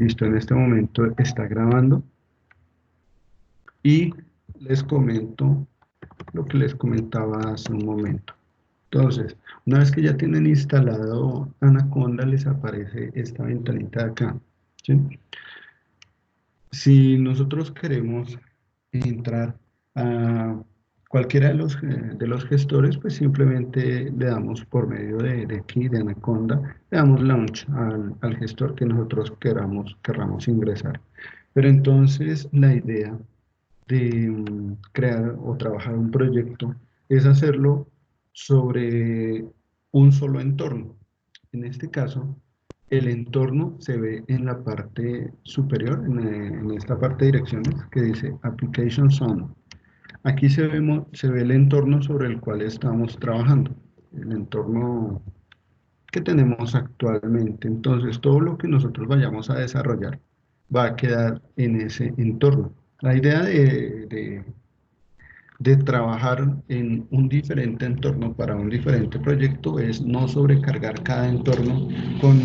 Listo, en este momento está grabando y les comento lo que les comentaba hace un momento. Entonces, una vez que ya tienen instalado Anaconda, les aparece esta ventanita de acá, ¿sí? Si nosotros queremos entrar a cualquiera de los gestores, pues simplemente le damos por medio de aquí, de Anaconda, le damos launch al gestor que nosotros querramos ingresar. Pero entonces la idea de crear o trabajar un proyecto es hacerlo sobre un solo entorno. En este caso, el entorno se ve en la parte superior, en esta parte de direcciones que dice Application Zone. Aquí se ve el entorno sobre el cual estamos trabajando, el entorno que tenemos actualmente. Entonces, todo lo que nosotros vayamos a desarrollar va a quedar en ese entorno. La idea de trabajar en un diferente entorno para un diferente proyecto es no sobrecargar cada entorno con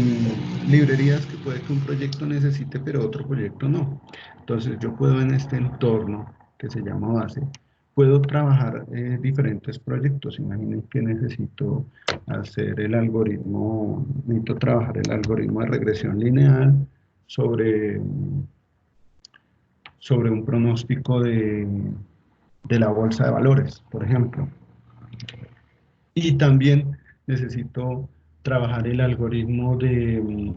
librerías que puede que un proyecto necesite, pero otro proyecto no. Entonces yo puedo en este entorno que se llama base, puedo trabajar diferentes proyectos. Imaginen que necesito hacer el algoritmo, necesito trabajar el algoritmo de regresión lineal sobre, sobre un pronóstico de la bolsa de valores, por ejemplo. Y también necesito trabajar el algoritmo de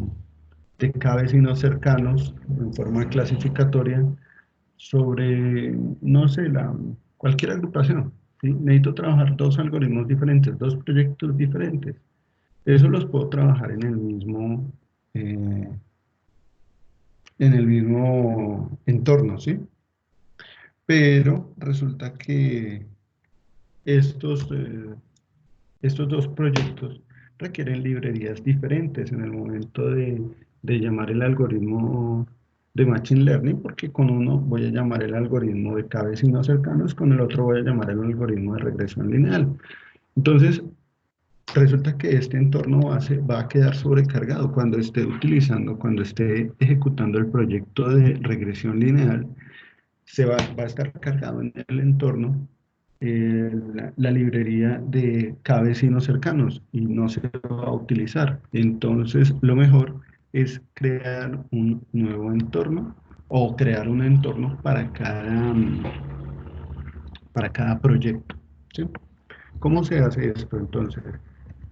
cada vecino cercanos en forma clasificatoria sobre, no sé, cualquier agrupación. ¿Sí? Necesito trabajar dos algoritmos diferentes, dos proyectos diferentes. Eso los puedo trabajar eh, en el mismo entorno, ¿sí? Pero resulta que estos, estos dos proyectos requieren librerías diferentes en el momento de llamar el algoritmo de Machine Learning, porque con uno voy a llamar el algoritmo de cada vecino cercanos, con el otro voy a llamar el algoritmo de regresión lineal. Entonces, resulta que este entorno base va a quedar sobrecargado cuando esté utilizando, cuando esté ejecutando el proyecto de regresión lineal, va a estar cargado en el entorno la librería de cada vecino cercanos y no se va a utilizar. Entonces, lo mejor es crear un nuevo entorno o crear un entorno para cada proyecto. ¿Sí? ¿Cómo se hace esto entonces?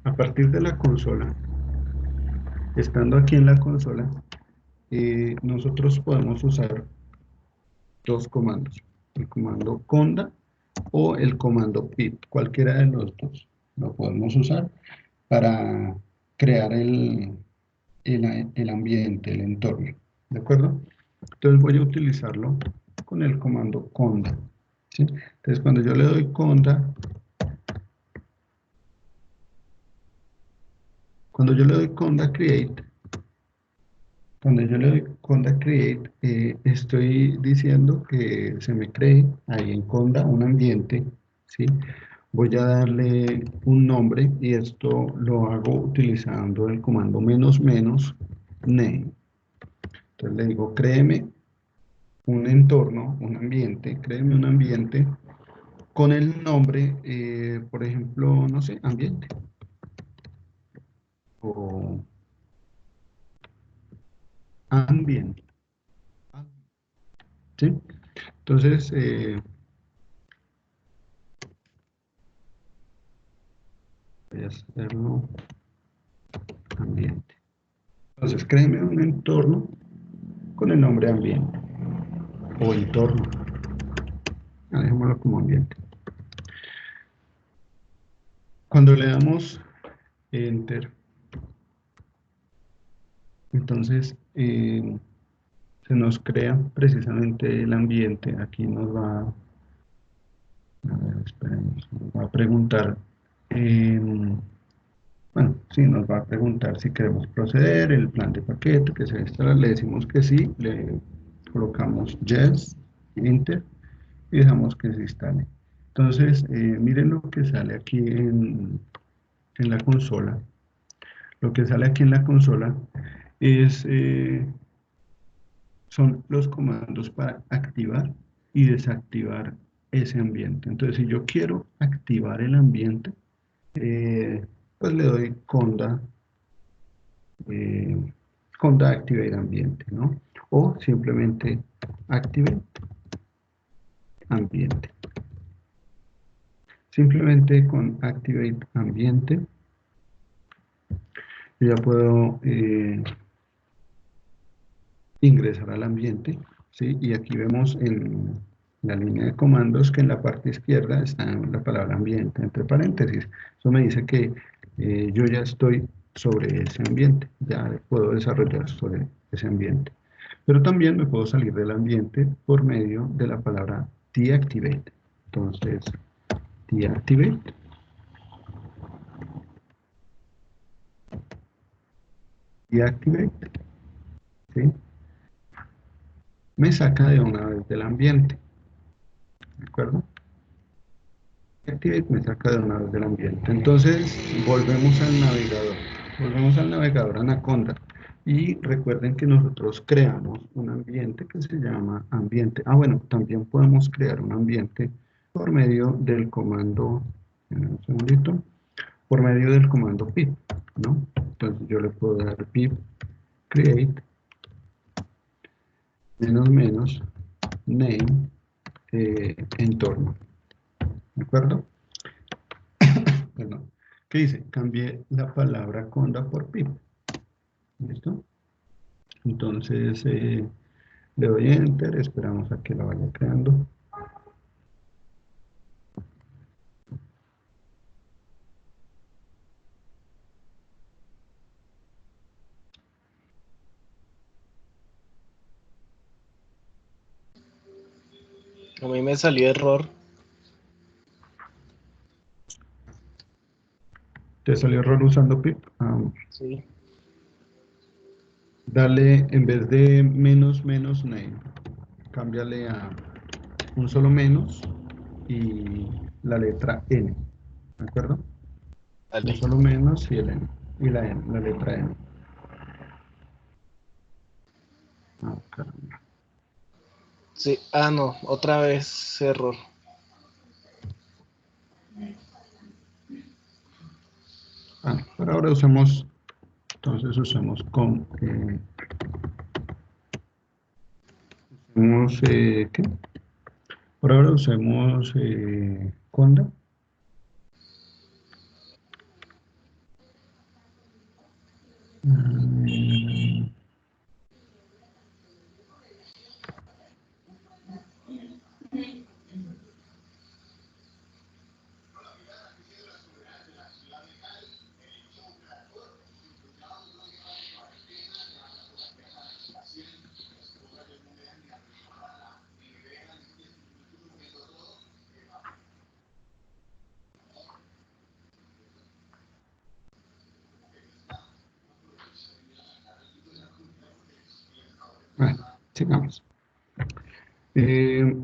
A partir de la consola, estando aquí en la consola, nosotros podemos usar dos comandos, el comando conda o el comando pip, cualquiera de los dos lo podemos usar para crear el ambiente, el entorno, ¿de acuerdo? Entonces voy a utilizarlo con el comando conda, ¿sí? Entonces cuando yo le doy conda, cuando yo le doy conda create, cuando yo le doy conda create, estoy diciendo que se me cree ahí en conda un ambiente, ¿sí? Voy a darle un nombre y esto lo hago utilizando el comando menos menos name. Entonces le digo, créeme un entorno, un ambiente, créeme un ambiente con el nombre, por ejemplo, no sé, ambiente. O ambiente. ¿Sí? Entonces, voy a hacerlo ambiente. Entonces, créeme un entorno con el nombre ambiente o entorno. Dejémoslo como ambiente. Cuando le damos enter, entonces se nos crea precisamente el ambiente. Aquí nos va, a ver, esperemos, nos va a preguntar, bueno, sí, nos va a preguntar si queremos proceder, el plan de paquete que se instala, le decimos que sí, le colocamos yes, enter y dejamos que se instale. Entonces, miren lo que sale aquí en la consola. Lo que sale aquí en la consola es son los comandos para activar y desactivar ese ambiente. Entonces, si yo quiero activar el ambiente, pues le doy eh, conda activate ambiente, ¿no? O simplemente activate ambiente. Simplemente con activate ambiente yo ya puedo ingresar al ambiente, ¿sí? Y aquí vemos en la línea de comandos que en la parte izquierda está la palabra ambiente, entre paréntesis. Eso me dice que yo ya estoy sobre ese ambiente, ya puedo desarrollar sobre ese ambiente. Pero también me puedo salir del ambiente por medio de la palabra deactivate. Entonces, deactivate, deactivate, ¿sí? Me saca de una vez del ambiente, ¿de acuerdo? Activate me saca de una vez del ambiente. Entonces, volvemos al navegador Anaconda. Y recuerden que nosotros creamos un ambiente que se llama ambiente. Ah, bueno, también podemos crear un ambiente por medio del comando, un segundito, por medio del comando pip, ¿no? Entonces yo le puedo dar pip create menos menos name entorno, ¿de acuerdo? Perdón. ¿Qué dice? Cambié la palabra conda por pip. ¿Listo? Entonces le doy enter, esperamos a que la vaya creando. A mí me salió error. ¿Te salió error usando pip? Sí. Dale, en vez de menos menos name, cámbiale a un solo menos y la letra N, ¿de acuerdo? Un Vale. solo menos y el N, y la N, la letra N. Ah, caramba. Sí. Ah, no. Otra vez error. Ah, pero ahora usamos, entonces usamos con, usemos, ¿qué? Por ahora usemos conda. Mm, Bueno, sigamos. Eh,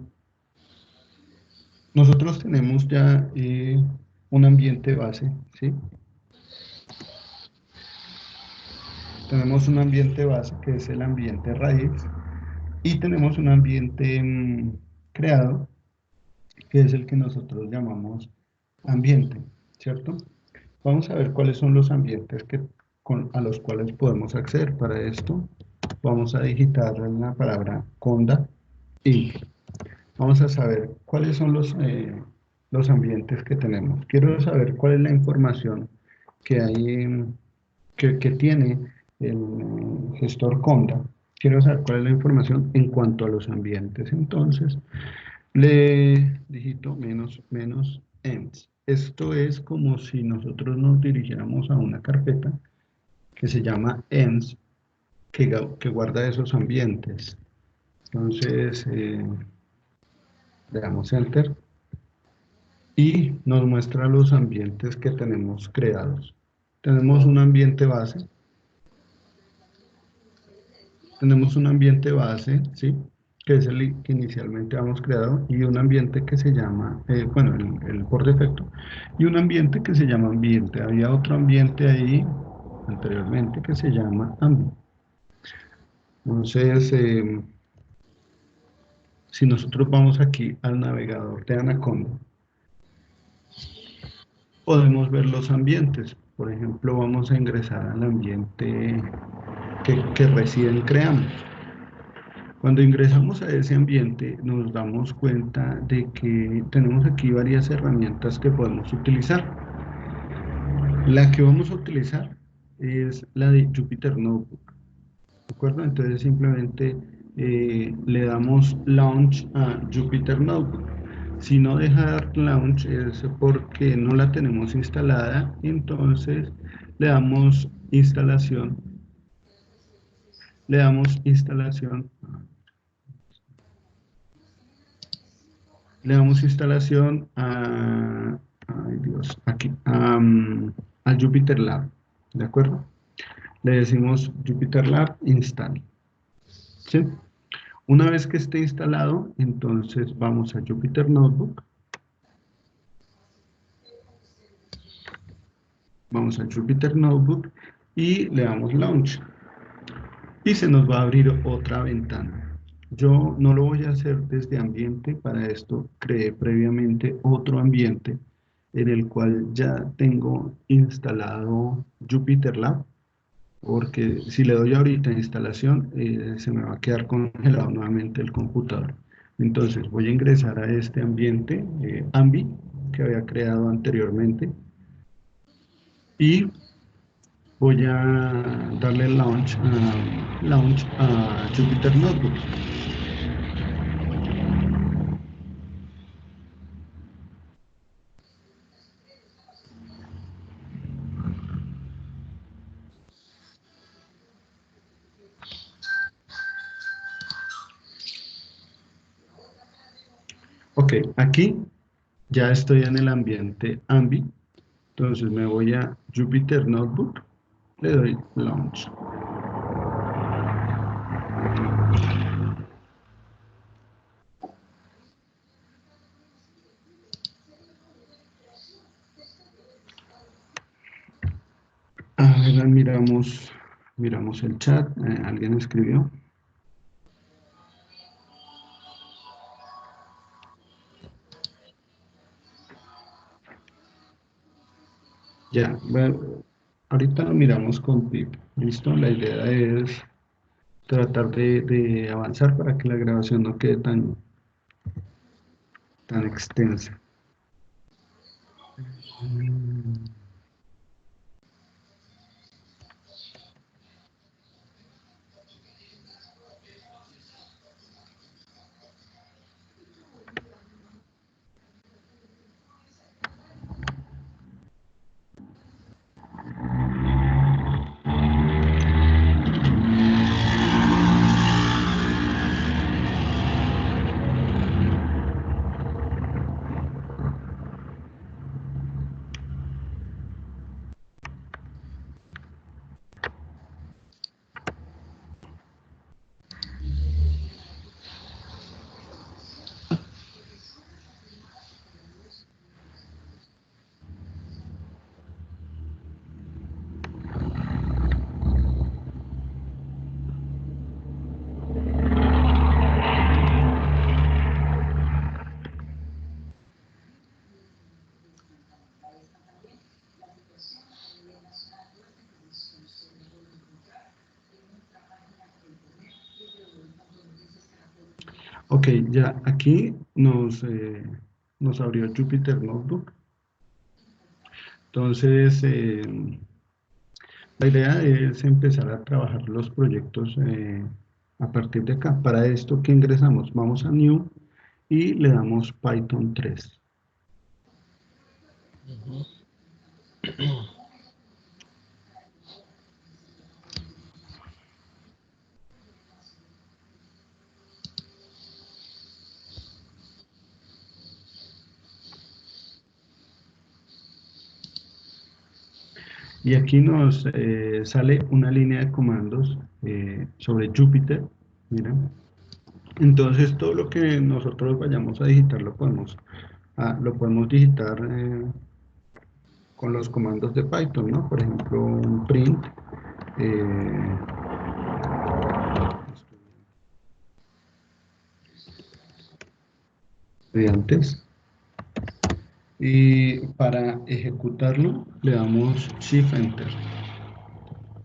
Nosotros tenemos ya un ambiente base, ¿sí? Tenemos un ambiente base que es el ambiente raíz y tenemos un ambiente creado que es el que nosotros llamamos ambiente, ¿cierto? Vamos a ver cuáles son los ambientes a los cuales podemos acceder. Para esto vamos a digitar la palabra conda y vamos a saber cuáles son los ambientes que tenemos. Quiero saber cuál es la información que hay, que tiene el gestor Conda. Quiero saber cuál es la información en cuanto a los ambientes. Entonces, le digito menos, menos ends. Esto es como si nosotros nos dirigiéramos a una carpeta que se llama ends, que guarda esos ambientes. Entonces, le damos enter y nos muestra los ambientes que tenemos creados. Tenemos un ambiente base, ¿sí? Que es el que inicialmente hemos creado, y un ambiente que se llama, bueno, el por defecto, y un ambiente que se llama ambiente. Había otro ambiente ahí anteriormente que se llama ambiente. Entonces, si nosotros vamos aquí al navegador de Anaconda, podemos ver los ambientes. Por ejemplo, vamos a ingresar al ambiente que recién creamos. Cuando ingresamos a ese ambiente, nos damos cuenta de que tenemos aquí varias herramientas que podemos utilizar. La que vamos a utilizar es la de Jupyter Notebook. ¿De acuerdo? Entonces simplemente le damos launch a Jupyter Notebook. Si no deja dar launch es porque no la tenemos instalada, entonces le damos instalación, le damos instalación, le damos instalación a, ay Dios, aquí, a Jupyter Lab, ¿de acuerdo? Le decimos Jupyter Lab install, ¿sí? Una vez que esté instalado, entonces vamos a Jupyter Notebook. Vamos a Jupyter Notebook y le damos Launch. Y se nos va a abrir otra ventana. Yo no lo voy a hacer desde ambiente, para esto creé previamente otro ambiente en el cual ya tengo instalado Jupyter Lab, porque si le doy ahorita instalación, se me va a quedar congelado nuevamente el computador. Entonces voy a ingresar a este ambiente Ambi que había creado anteriormente y voy a darle launch a Jupyter Notebook. Ok, aquí ya estoy en el ambiente Ambi, entonces me voy a Jupyter Notebook, le doy launch. A ver, miramos el chat, alguien escribió. Ya, bueno, ahorita lo miramos con Pip, ¿listo? La idea es tratar de avanzar para que la grabación no quede tan extensa. Ok, ya aquí nos abrió Jupyter Notebook. Entonces, la idea es empezar a trabajar los proyectos a partir de acá. Para esto, ¿qué ingresamos? Vamos a New y le damos Python 3. Y aquí nos sale una línea de comandos sobre Jupyter. Miren. Entonces, todo lo que nosotros vayamos a digitar lo podemos digitar con los comandos de Python, ¿no? Por ejemplo, un print. eh, estudiantes. Y para ejecutarlo le damos Shift Enter.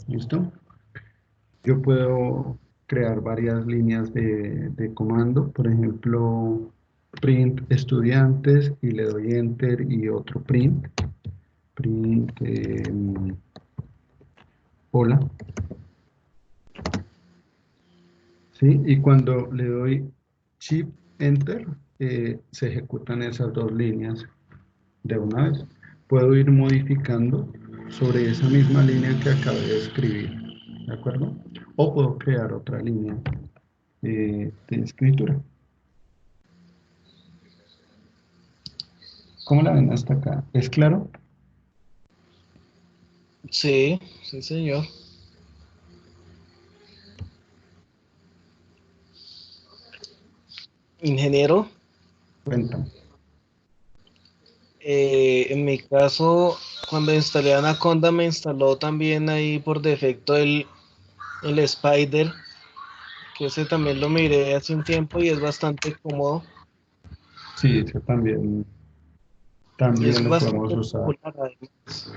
¿Listo? Yo puedo crear varias líneas de comando, por ejemplo, print estudiantes y le doy enter y otro print hola, ¿sí? Y cuando le doy shift enter, se ejecutan esas dos líneas de una vez. Puedo ir modificando sobre esa misma línea que acabé de escribir, ¿de acuerdo? O puedo crear otra línea de escritura. ¿Cómo la ven hasta acá? ¿Es claro? Sí, sí, señor. Ingeniero, Cuenta. en mi caso, cuando instalé Anaconda, me instaló también ahí por defecto el Spider, que ese también lo miré hace un tiempo y es bastante cómodo Sí, eso también, y es también lo podemos bastante usar. popular además.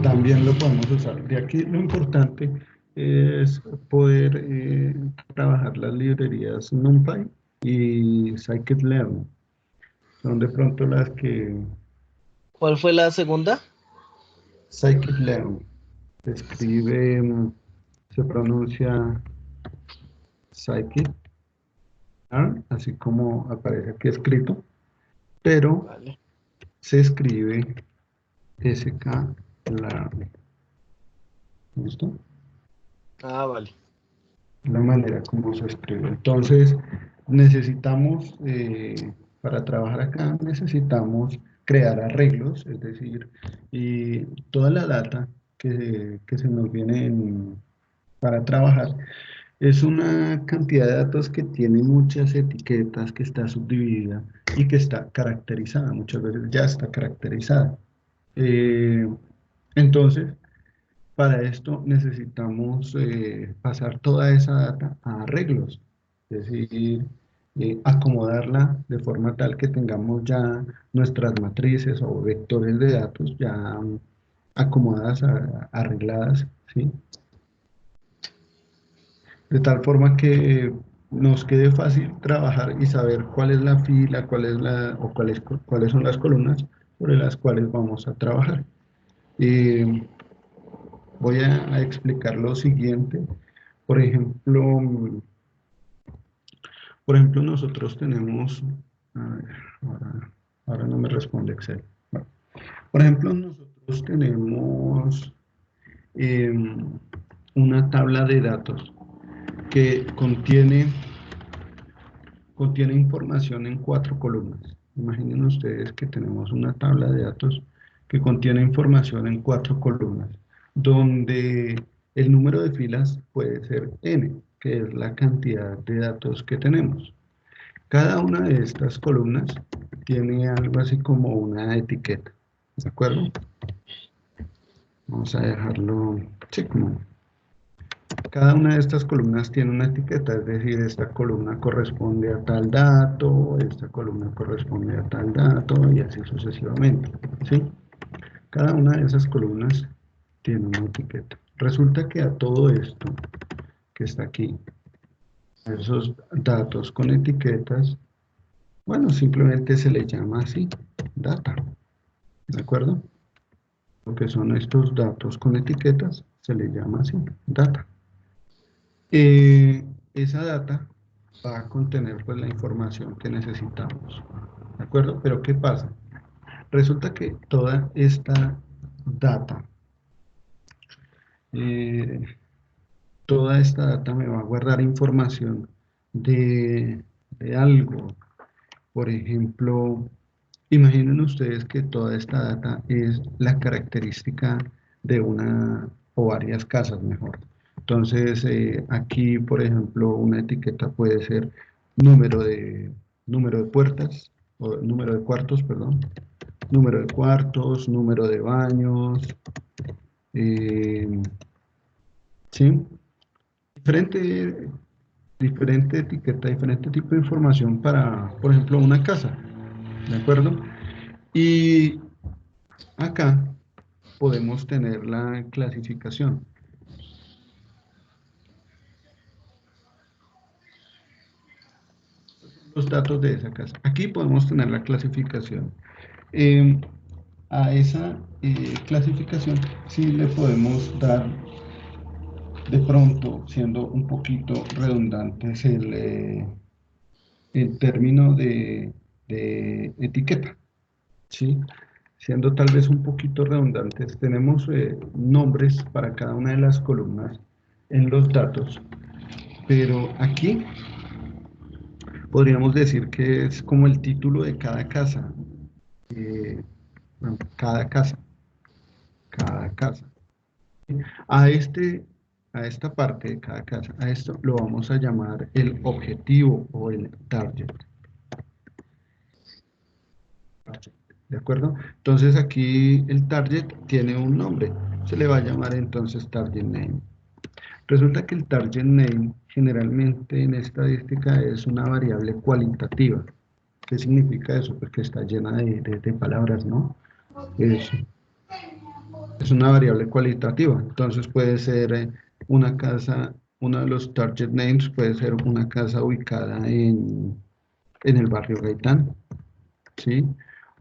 También lo podemos usar. De aquí lo importante es poder trabajar las librerías NumPy y Scikit-learn. Son de pronto las que ¿Cuál fue la segunda? Scikit-learn se escribe, se pronuncia Scikit-learn, así como aparece aquí escrito, pero Vale. se escribe SK-learn. ¿Listo? Ah, vale. La manera como se escribe. Entonces, necesitamos, para trabajar acá, necesitamos crear arreglos, es decir, y toda la data que se nos viene para trabajar es una cantidad de datos que tiene muchas etiquetas, que está subdividida y que está caracterizada, muchas veces ya está caracterizada. Eh, entonces, para esto necesitamos pasar toda esa data a arreglos, es decir, acomodarla de forma tal que tengamos ya nuestras matrices o vectores de datos ya acomodadas, arregladas, ¿sí? De tal forma que nos quede fácil trabajar y saber cuál es la fila, cuál es o cuáles son las columnas sobre las cuales vamos a trabajar. Eh, Voy a explicar lo siguiente. Por ejemplo, nosotros tenemos, a ver, ahora no me responde Excel. Bueno, por ejemplo, nosotros tenemos una tabla de datos que contiene información en 4 columnas. Imaginen ustedes que tenemos una tabla de datos que contiene información en 4 columnas, donde el número de filas puede ser n, que es la cantidad de datos que tenemos. Cada una de estas columnas tiene algo así como una etiqueta, ¿de acuerdo? Vamos a dejarlo, sí, como cada una de estas columnas tiene una etiqueta, es decir, esta columna corresponde a tal dato, esta columna corresponde a tal dato y así sucesivamente, ¿sí? Cada una de esas columnas tiene una etiqueta. Resulta que a todo esto que está aquí, a esos datos con etiquetas, bueno, simplemente se le llama así, data, ¿de acuerdo? Lo que son estos datos con etiquetas se le llama así, data. Esa data va a contener pues la información que necesitamos, ¿de acuerdo? Pero ¿qué pasa? Resulta que toda esta data, eh, toda esta data me va a guardar información de algo. Por ejemplo, imaginen ustedes que toda esta data es la característica de una o varias casas, mejor. Entonces, aquí, por ejemplo, una etiqueta puede ser número de, número de puertas, o número de cuartos, perdón, número de cuartos, número de baños, eh, ¿sí? Diferente, diferente etiqueta, diferente tipo de información para, por ejemplo, una casa, ¿de acuerdo? Y acá podemos tener la clasificación, los datos de esa casa. Aquí podemos tener la clasificación. Eh, a esa clasificación sí le podemos dar de pronto, siendo un poquito redundantes, el término de etiqueta, ¿sí? Siendo tal vez un poquito redundantes, tenemos nombres para cada una de las columnas en los datos, pero aquí podríamos decir que es como el título de cada casa, eh, bueno, cada casa. A a esta parte de cada casa, a esto lo vamos a llamar el objetivo o el target. ¿De acuerdo? Entonces aquí el target tiene un nombre, se le va a llamar entonces target name. Resulta que el target name generalmente en estadística es una variable cualitativa. ¿Qué significa eso? Porque está llena de palabras, ¿no? Es, es una variable cualitativa. Entonces puede ser una casa, uno de los target names puede ser una casa ubicada en el barrio Gaitán, ¿sí?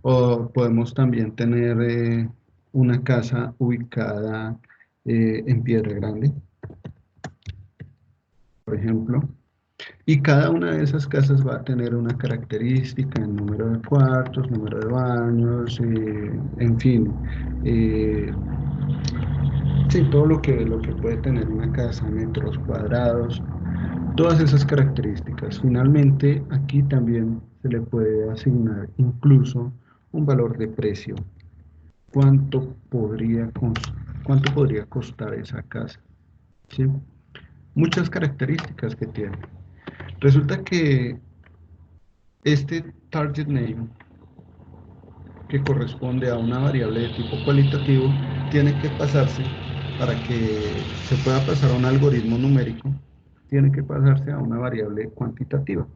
O podemos también tener una casa ubicada en Piedra Grande, por ejemplo. Y cada una de esas casas va a tener una característica en número de cuartos, número de baños, en fin. eh, sí, todo lo que puede tener una casa, metros cuadrados, todas esas características. Finalmente, aquí también se le puede asignar incluso un valor de precio. ¿Cuánto cuánto podría costar esa casa? ¿Sí? Muchas características que tiene. Resulta que este target name, que corresponde a una variable de tipo cualitativo, tiene que pasarse para que se pueda pasar a un algoritmo numérico, tiene que pasarse a una variable cuantitativa,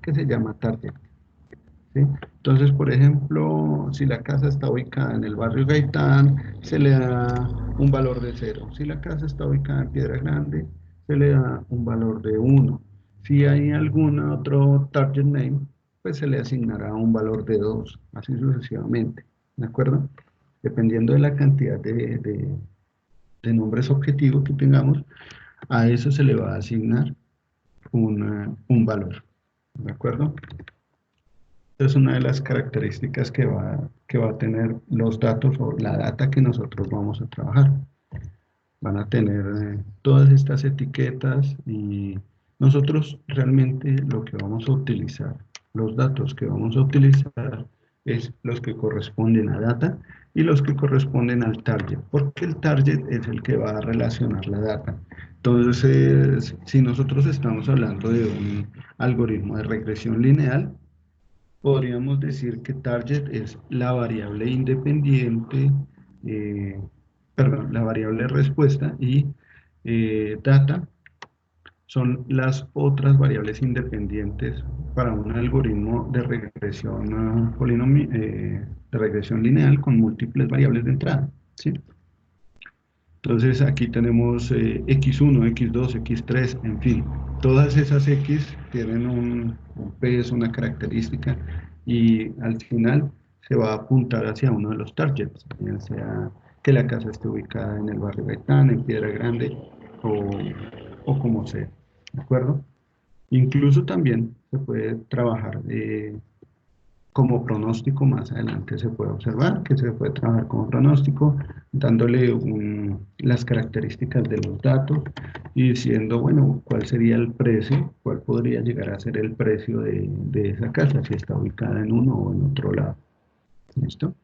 que se llama target. ¿Sí? Entonces, por ejemplo, si la casa está ubicada en el barrio Gaitán, se le da un valor de 0. Si la casa está ubicada en Piedra Grande, se le da un valor de 1. Si hay algún otro target name, pues se le asignará un valor de 2, así sucesivamente. ¿De acuerdo? Dependiendo de la cantidad de nombres objetivos que tengamos, a eso se le va a asignar un valor. ¿De acuerdo? Es una de las características que va a tener los datos o la data que nosotros vamos a trabajar. Van a tener todas estas etiquetas y nosotros realmente lo que vamos a utilizar, los datos que vamos a utilizar es los que corresponden a data y los que corresponden al target, porque el target es el que va a relacionar la data. Entonces, si nosotros estamos hablando de un algoritmo de regresión lineal, podríamos decir que target es la variable independiente, eh, perdón, la variable respuesta y data son las otras variables independientes para un algoritmo de regresión de regresión lineal con múltiples variables de entrada, ¿sí? Entonces aquí tenemos X1, X2, X3, en fin, todas esas X tienen un peso, una característica y al final se va a apuntar hacia uno de los targets, ya sea que la casa esté ubicada en el barrio Gaitán, en Piedra Grande o, o como sea, ¿de acuerdo? Incluso también se puede trabajar como pronóstico más adelante se puede observar que se puede trabajar como pronóstico, dándole las características de los datos y diciendo, bueno, cuál sería el precio, cuál podría llegar a ser el precio de esa casa, si está ubicada en uno o en otro lado. ¿Listo?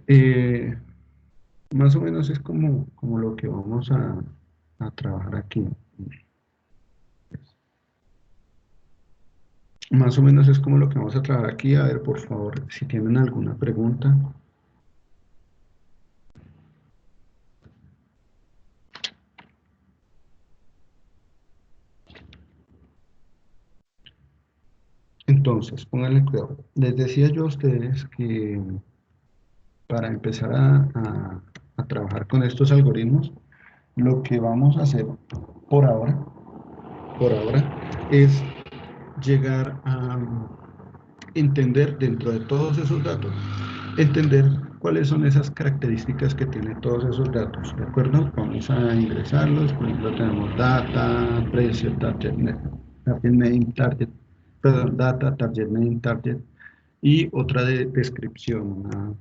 Eh, Más o menos es como lo que vamos a trabajar aquí. Más o menos es como lo que vamos a trabajar aquí. A ver, por favor, si tienen alguna pregunta. Entonces, pónganle cuidado. Les decía yo a ustedes que para empezar a trabajar con estos algoritmos, lo que vamos a hacer por ahora, por ahora, es llegar a entender dentro de todos esos datos, entender cuáles son esas características que tienen todos esos datos, ¿de acuerdo? Vamos a ingresarlos, por ejemplo, tenemos data, precio, target name, target, perdón, data, target name, target, y otra de descripción,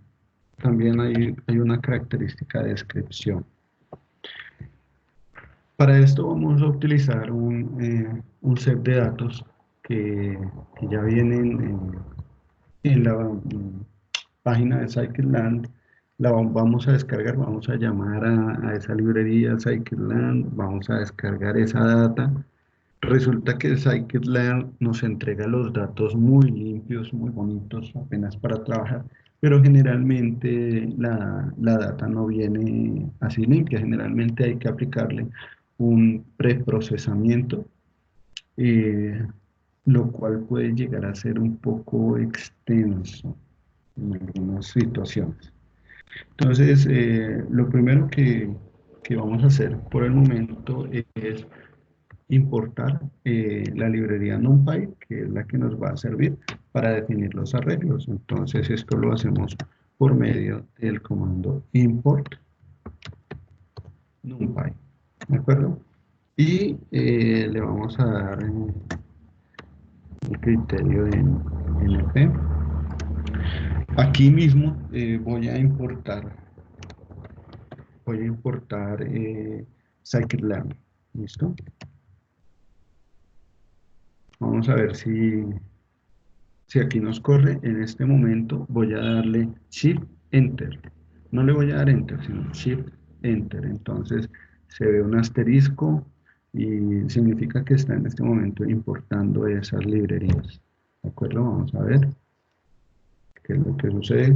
también hay una característica de descripción. Para esto vamos a utilizar un set de datos que ya vienen en la página de Scikit-Learn. Vamos a descargar, vamos a llamar a esa librería Scikit-Learn, vamos a descargar esa data. Resulta que Scikit-Learn nos entrega los datos muy limpios, muy bonitos, apenas para trabajar, pero generalmente la data no viene así limpia, generalmente hay que aplicarle un preprocesamiento, eh, lo cual puede llegar a ser un poco extenso en algunas situaciones. Entonces, lo primero que vamos a hacer por el momento es importar la librería NumPy, que es la que nos va a servir para definir los arreglos. Entonces, esto lo hacemos por medio del comando import NumPy, ¿de acuerdo? Y le vamos a dar el criterio de NP. Aquí mismo voy a importar Scikit-Learn. ¿Listo? Vamos a ver si aquí nos corre. En este momento voy a darle Shift Enter. No le voy a dar Enter, sino Shift Enter. Entonces se ve un asterisco y significa que está en este momento importando esas librerías. ¿De acuerdo? Vamos a ver qué es lo que sucede.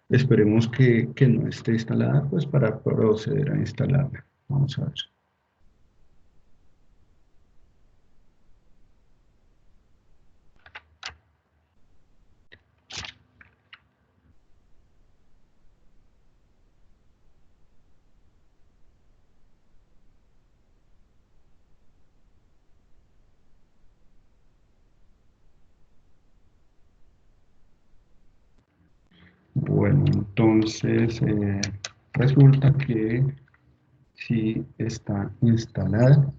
Esperemos que no esté instalada, pues para proceder a instalarla. Vamos a ver. Bueno, entonces resulta que sí está instalada.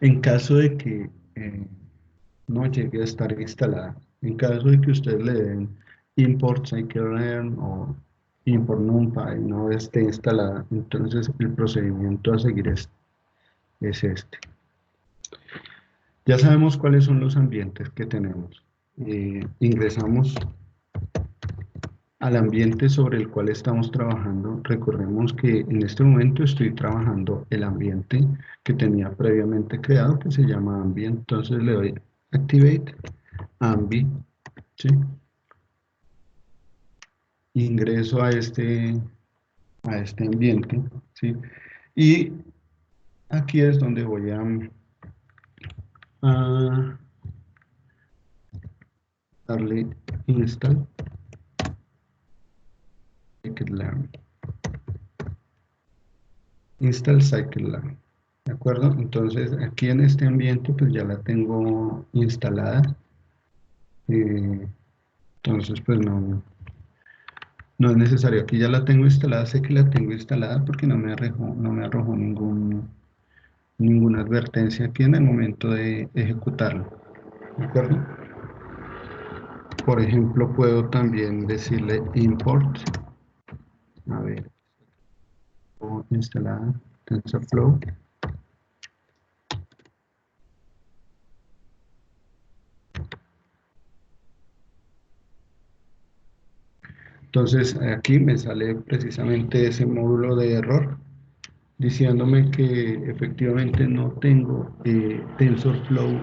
En caso de que no llegue a estar instalada, en caso de que ustedes le den import scikit-learn o import numpy y no esté instalada, entonces el procedimiento a seguir es este. Ya sabemos cuáles son los ambientes que tenemos. Ingresamos al ambiente sobre el cual estamos trabajando. Recordemos que en este momento estoy trabajando el ambiente que tenía previamente creado, que se llama ambient. Entonces le doy activate ambi, ¿sí? Ingreso a este ambiente, ¿sí? Y aquí es donde voy a darle install scikit-learn. Install scikit-learn. ¿De acuerdo? Entonces aquí en este ambiente pues ya la tengo instalada. Entonces pues no es necesario. Aquí ya la tengo instalada. Sé que la tengo instalada porque no me arrojó ninguna advertencia aquí en el momento de ejecutarlo. ¿De acuerdo? Por ejemplo, puedo también decirle import. A ver, instalada TensorFlow. Entonces aquí me sale precisamente ese módulo de error diciéndome que efectivamente no tengo TensorFlow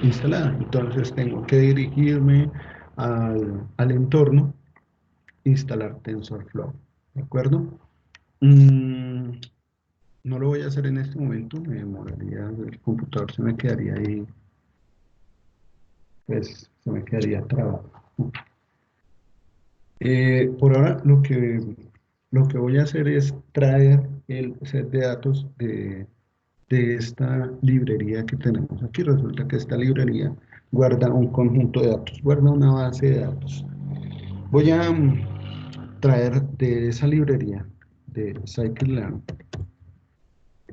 instalada. Entonces tengo que dirigirme al entorno, instalar TensorFlow. ¿De acuerdo? No lo voy a hacer en este momento, me demoraría, el computador se me quedaría ahí pues se me quedaría trabajo. Por ahora lo que voy a hacer es traer el set de datos de esta librería que tenemos aquí. Resulta que esta librería guarda un conjunto de datos, guarda una base de datos. Voy a traer de esa librería de scikit-learn,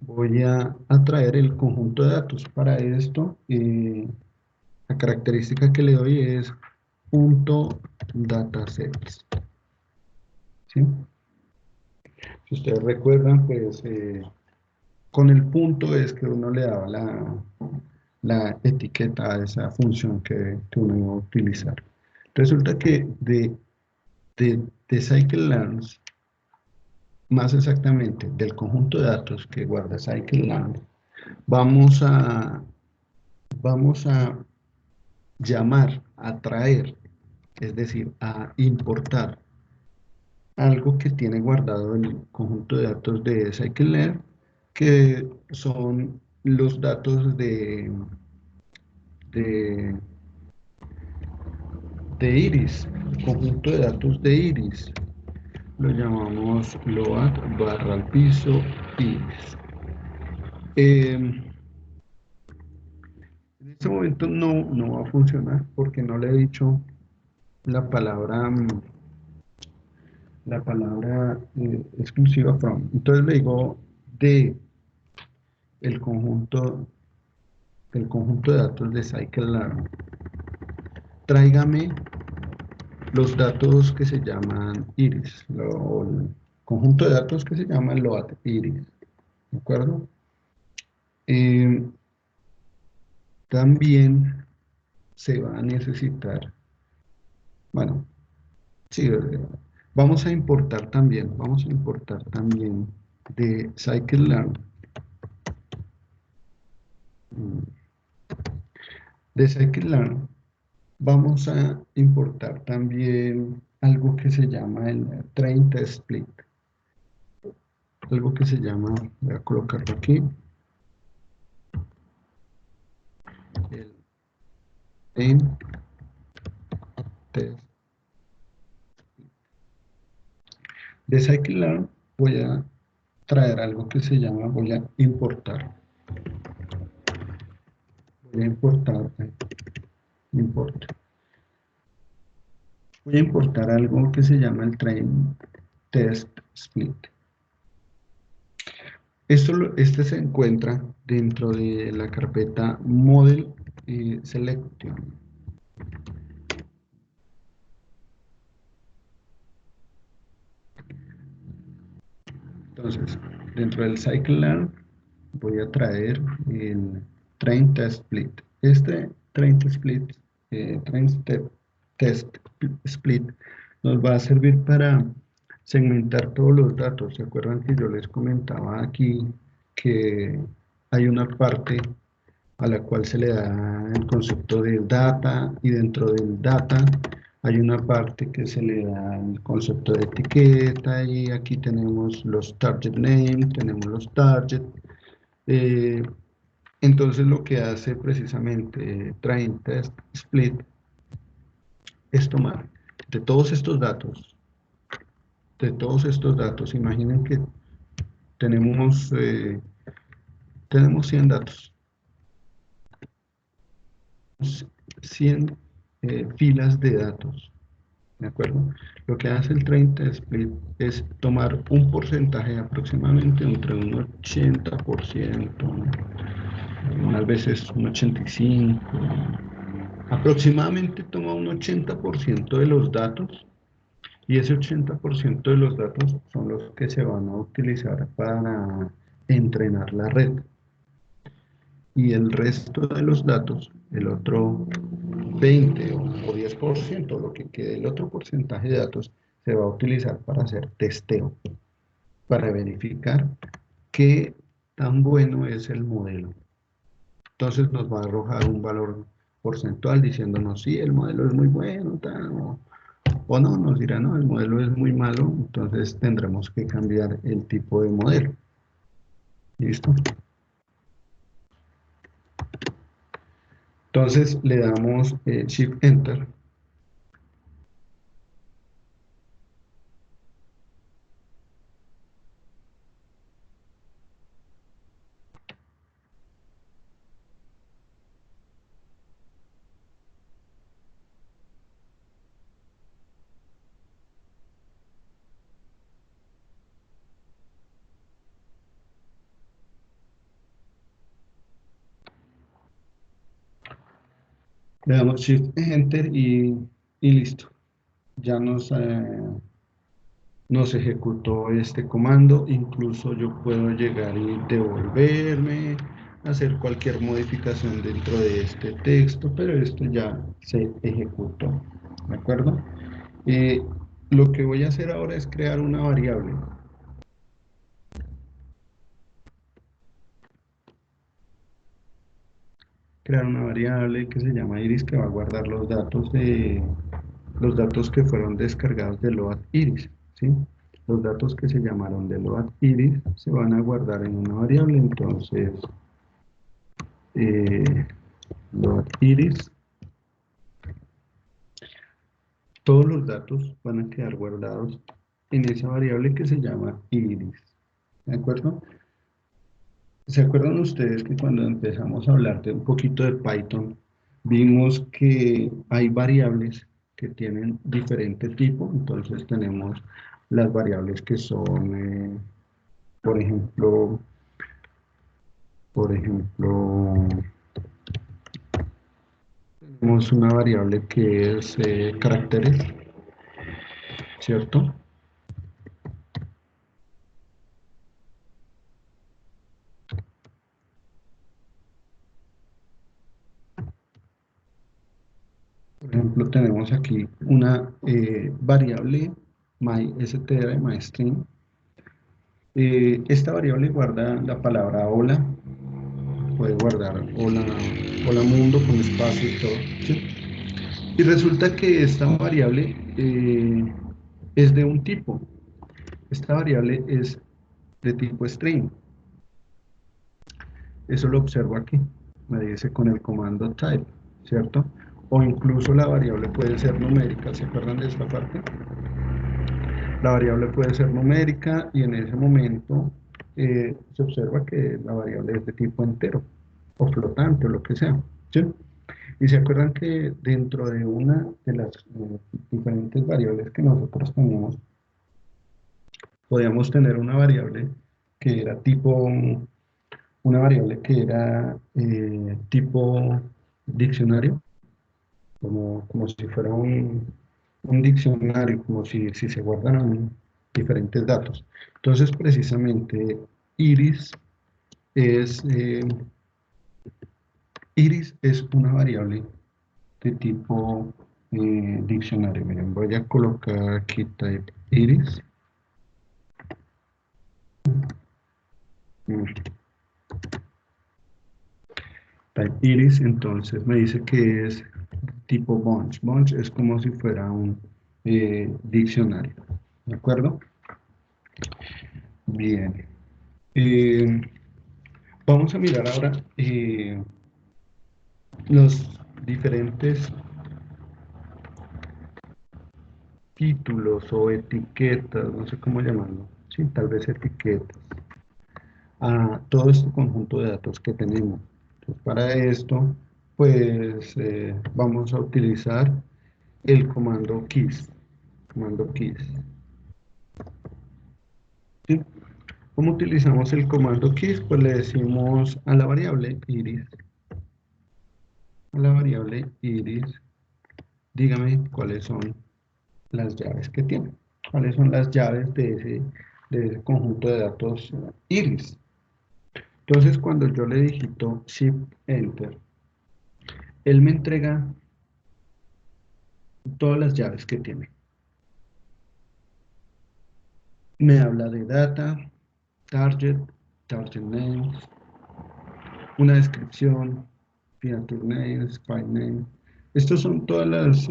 voy a traer el conjunto de datos. Para esto, la característica que le doy es punto datasets. ¿Sí? Si ustedes recuerdan, pues con el punto es que uno le daba la etiqueta a esa función que uno iba a utilizar. Resulta que de scikit-learn, más exactamente del conjunto de datos que guarda scikit-learn, vamos a llamar, a traer, es decir, a importar algo que tiene guardado el conjunto de datos de scikit-learn, que son los datos de, de Iris, el conjunto de datos de Iris. Lo llamamos load barra al piso Iris. En este momento no va a funcionar porque no le he dicho la palabra, exclusiva from. Entonces le digo de el conjunto, de datos de scikit-learn. Tráigame los datos que se llaman iris, el conjunto de datos que se llama load iris, ¿de acuerdo? También se va a necesitar, bueno, sí, vamos a importar también de scikit-learn, vamos a importar también algo que se llama el train test split, algo que se llama, voy a colocarlo aquí, el train test. De scikit-learn voy a traer algo que se llama, voy a importar import. Voy a importar algo que se llama el train test split. Este se encuentra dentro de la carpeta model selection. Entonces, dentro del scikit-learn voy a traer el train test split. Este train test split, test split nos va a servir para segmentar todos los datos. ¿Se acuerdan que yo les comentaba aquí que hay una parte a la cual se le da el concepto de data, y dentro del data hay una parte que se le da el concepto de etiqueta, y aquí tenemos los target name, tenemos los target. Entonces lo que hace precisamente train test split es tomar de todos estos datos, imaginen que tenemos, tenemos 100 datos, 100 filas de datos, ¿de acuerdo? Lo que hace el train test split es tomar un porcentaje, aproximadamente entre un 80%, unas veces un 85%, aproximadamente toma un 80% de los datos, y ese 80% de los datos son los que se van a utilizar para entrenar la red. Y el resto de los datos, el otro 20 o 10%, lo que quede, el otro porcentaje de datos, se va a utilizar para hacer testeo, para verificar qué tan bueno es el modelo. Entonces nos va a arrojar un valor porcentual diciéndonos si el modelo es muy bueno, o no, nos dirá no, el modelo es muy malo, entonces tendremos que cambiar el tipo de modelo. ¿Listo? Entonces le damos Shift Enter. Le damos Shift Enter y listo. Ya nos ejecutó este comando. Incluso yo puedo llegar y devolverme, hacer cualquier modificación dentro de este texto, pero esto ya se ejecutó. ¿De acuerdo? Eh, lo que voy a hacer ahora es crear una variable. Crear una variable que se llama iris, que va a guardar los datos que fueron descargados de load iris, ¿sí? Los datos que se llamaron de load iris se van a guardar en una variable. Entonces eh, load iris, todos los datos van a quedar guardados en esa variable que se llama iris, ¿de acuerdo? ¿Se acuerdan ustedes que cuando empezamos a hablar de un poquito de Python, vimos que hay variables que tienen diferente tipo? Entonces tenemos las variables que son, por ejemplo, por ejemplo, tenemos una variable que es caracteres, ¿cierto? Por ejemplo, tenemos aquí una variable myStr, myString. Esta variable guarda la palabra hola, puede guardar hola, hola mundo con espacio y todo, ¿sí? Y resulta que esta variable es de un tipo. Esta variable es de tipo string. Eso lo observo aquí, me dice con el comando type, ¿cierto? O incluso la variable puede ser numérica. ¿Se acuerdan de esta parte? La variable puede ser numérica y en ese momento se observa que la variable es de tipo entero o flotante o lo que sea, ¿sí? Y se acuerdan que dentro de una de las diferentes variables que nosotros teníamos, podíamos tener una variable que era tipo, una variable que era tipo diccionario, como si fuera un diccionario, como si se guardaran diferentes datos. Entonces, precisamente, iris es, eh, iris es una variable de tipo diccionario. Miren, voy a colocar aquí type iris. Mm, Type iris, entonces me dice que es tipo bunch. Bunch es como si fuera un diccionario. ¿De acuerdo? Bien. Eh, vamos a mirar ahora los diferentes títulos o etiquetas, no sé cómo llamarlo. Sí, tal vez etiquetas a todo este conjunto de datos que tenemos. Entonces, para esto, pues vamos a utilizar el comando keys. Comando keys. ¿Sí? ¿Cómo utilizamos el comando keys? Pues le decimos a la variable iris, dígame cuáles son las llaves que tiene. ¿Cuáles son las llaves de ese conjunto de datos iris? Entonces, cuando yo le digito Shift Enter, él me entrega todas las llaves que tiene. Me habla de data, target, target names, una descripción, feature names, file name. Estas son todas las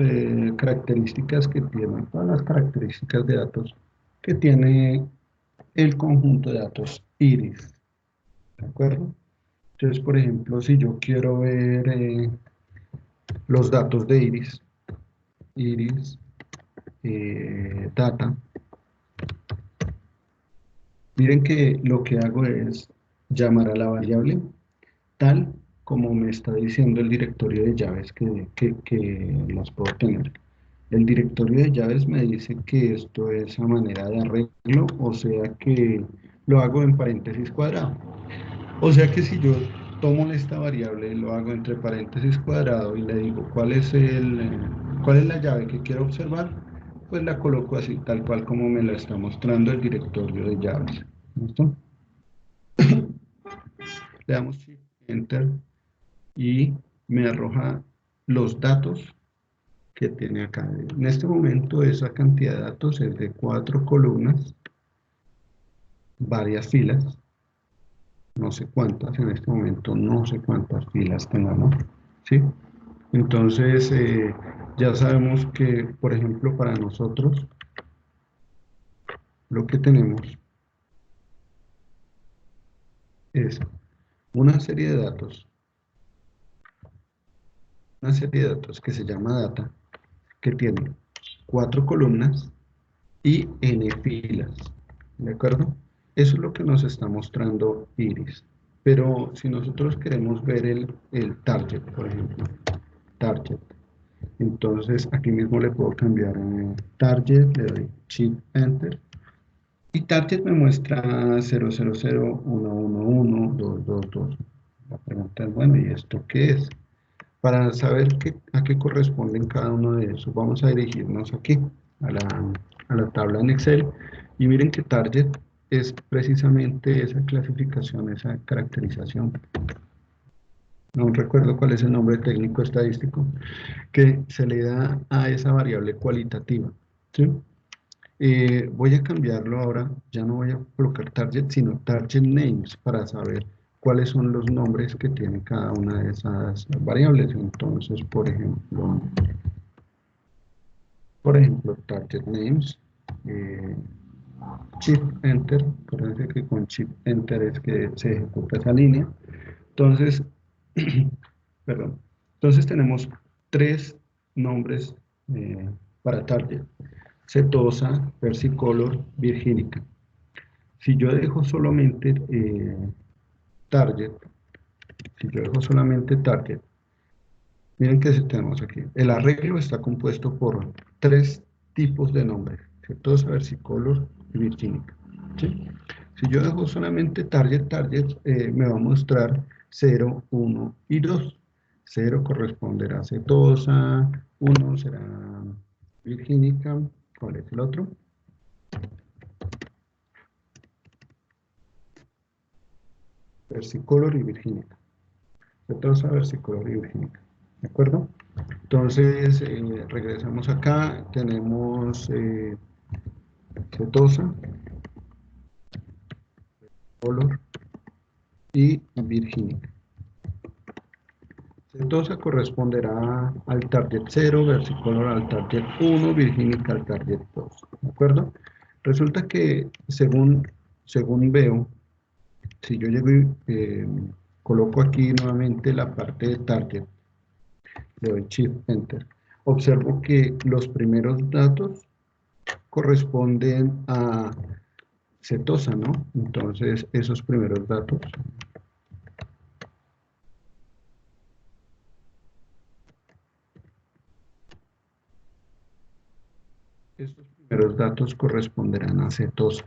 características que tienen, todas las características de datos que tiene el conjunto de datos iris. ¿De acuerdo? Entonces, por ejemplo, si yo quiero ver los datos de iris, data. Miren que lo que hago es llamar a la variable tal como me está diciendo el directorio de llaves que las puedo tener. El directorio de llaves me dice que esto es a manera de arreglo, o sea que lo hago en paréntesis cuadrado. O sea que si yo tomo esta variable y lo hago entre paréntesis cuadrado y le digo cuál es la llave que quiero observar, pues la coloco así, tal cual como me la está mostrando el directorio de llaves. ¿Listo? Le damos Shift, Enter y me arroja los datos que tiene acá. En este momento esa cantidad de datos es de 4 columnas, varias filas, no sé cuántas, en este momento no sé cuántas filas tengamos, ¿sí? Entonces, ya sabemos que, por ejemplo, para nosotros, lo que tenemos es una serie de datos, que se llama data, que tiene 4 columnas y n filas, ¿de acuerdo? Eso es lo que nos está mostrando Iris. Pero si nosotros queremos ver el target, por ejemplo, target, entonces aquí mismo le puedo cambiar target, le doy Shift Enter y target me muestra 000111222. La pregunta es, bueno, ¿y esto qué es? Para saber a qué corresponden cada uno de esos, vamos a dirigirnos aquí a la tabla en Excel y miren que target es precisamente esa clasificación, esa caracterización. No recuerdo cuál es el nombre técnico estadístico que se le da a esa variable cualitativa, ¿sí? Voy a cambiarlo ahora, ya no voy a colocar target, sino target names para saber cuáles son los nombres que tiene cada una de esas variables. Entonces, por ejemplo, target names, eh, Shift Enter, acuérdense que con Shift Enter es que se ejecuta esa línea. Entonces, perdón, entonces tenemos tres nombres para target: setosa, versicolor, virgínica. Si yo dejo solamente target, si yo dejo solamente target, miren que tenemos aquí. El arreglo está compuesto por tres tipos de nombres: setosa, versicolor y virgínica, ¿sí? Si yo dejo solamente target, me va a mostrar 0, 1 y 2. 0 corresponderá a setosa, 1 será virgínica. ¿Cuál es el otro? Versicolor y virgínica. Setosa, versicolor y virgínica. ¿De acuerdo? Entonces, regresamos acá. Tenemos setosa, color y virgínica. Setosa corresponderá al target 0, versicolor al target 1, virgínica al target 2. ¿De acuerdo? Resulta que según veo, si yo llego y coloco aquí nuevamente la parte de target, le doy Shift Enter, observo que los primeros datos corresponden a setosa, ¿no? Entonces, esos primeros datos corresponderán a setosa.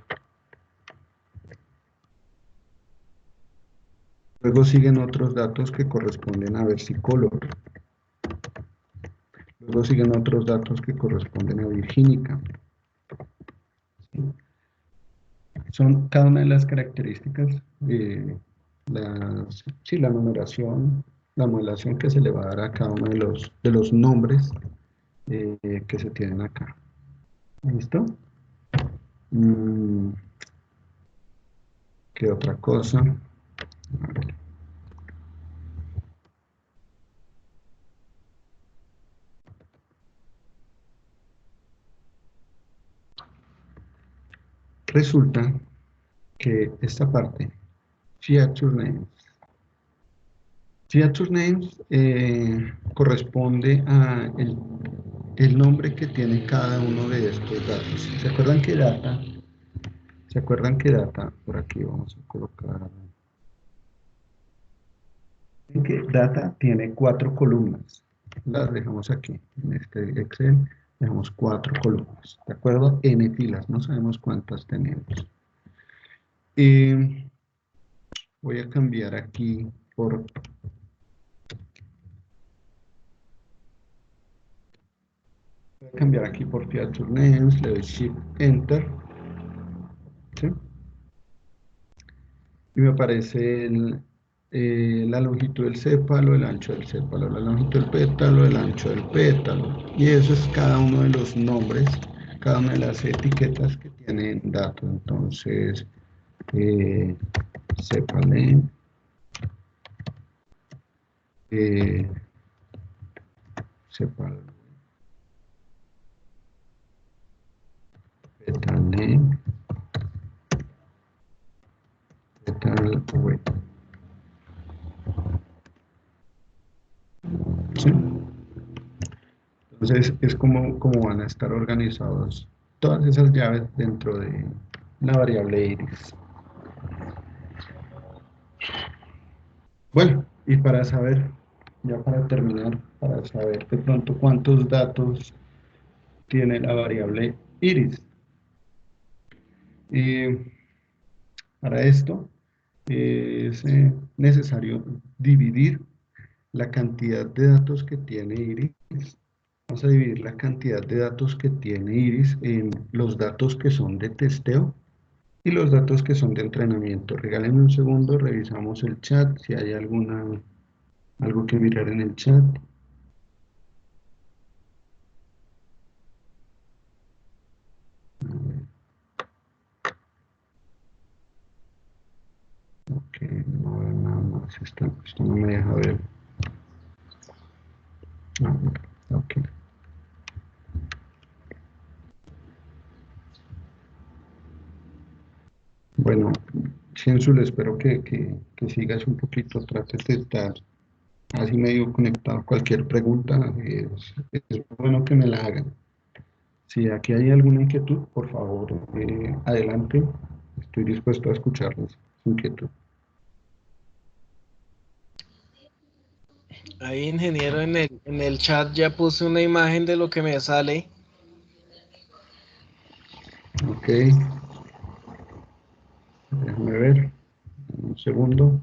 Luego siguen otros datos que corresponden a versicolor. Luego siguen otros datos que corresponden a virgínica. ¿Sí? Son cada una de las características, sí, la numeración que se le va a dar a cada uno de los nombres que se tienen acá. ¿Listo? ¿Qué otra cosa? Resulta que esta parte, feature Feature names corresponde a el nombre que tiene cada uno de estos datos. ¿Se acuerdan que data? Por aquí vamos a colocar que data tiene 4 columnas. Las dejamos aquí, en este Excel, dejamos 4 columnas, ¿de acuerdo? N filas, no sabemos cuántas tenemos. Voy a cambiar aquí por... Voy a cambiar aquí por feature names, le doy Shift Enter, ¿sí? Y me aparece la longitud del sépalo, el ancho del sépalo, la longitud del pétalo, el ancho del pétalo. Y eso es cada uno de los nombres, cada una de las etiquetas que tienen datos. Entonces, sépale, eh, sépalo, pétale, pétalo, wait. ¿Sí? Entonces, es como van a estar organizados todas esas llaves dentro de la variable iris. Bueno, y para saber, ya para terminar, para saber de pronto cuántos datos tiene la variable iris. Eh, para esto es necesario dividir la cantidad de datos que tiene iris. Vamos a dividir la cantidad de datos que tiene iris en los datos que son de testeo y los datos que son de entrenamiento. Regálenme un segundo, revisamos el chat, si hay algo que mirar en el chat. Ok, no veo nada más. Esto no me deja ver. Ah, ok. Bueno, Shensul, espero que sigas un poquito. Trates de estar así medio conectado. Cualquier pregunta, es bueno que me la hagan. Si aquí hay alguna inquietud, por favor, adelante. Estoy dispuesto a escucharles su inquietud. Ahí, ingeniero, en el chat ya puse una imagen de lo que me sale. Ok, déjame ver. Un segundo.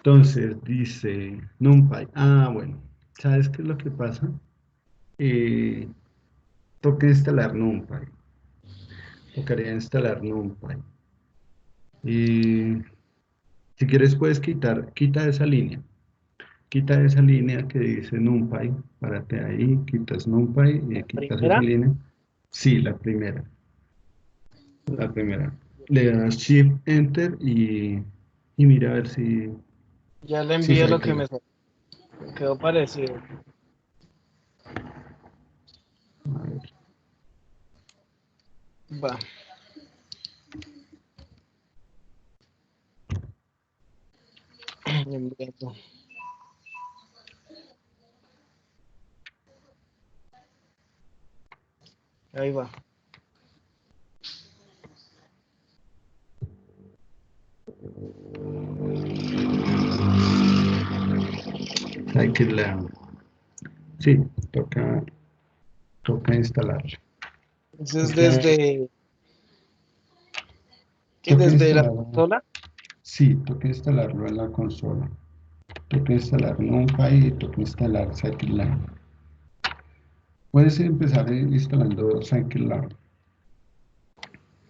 Entonces dice NumPy. Ah, bueno. ¿Sabes qué es lo que pasa? Eh, Toca instalar NumPy. Tocaría instalar NumPy. Y si quieres puedes quita esa línea. Quita esa línea que dice NumPy. Párate ahí, quitas NumPy y quitas esa Primera, línea. Sí, la primera. La primera. Le das Shift Enter y mira a ver ya le si envié lo que cycle. me sale. Me quedó parecido. A ver. Va. Enviando. Ahí va. Scikit-learn. Sí, toca instalarlo. Entonces, Toca, toca desde la instalarlo. consola. Sí, toca instalarlo en la consola. Toca instalar NumPy y toca instalar Scikit-learn. Puedes empezar instalando Scikit-learn.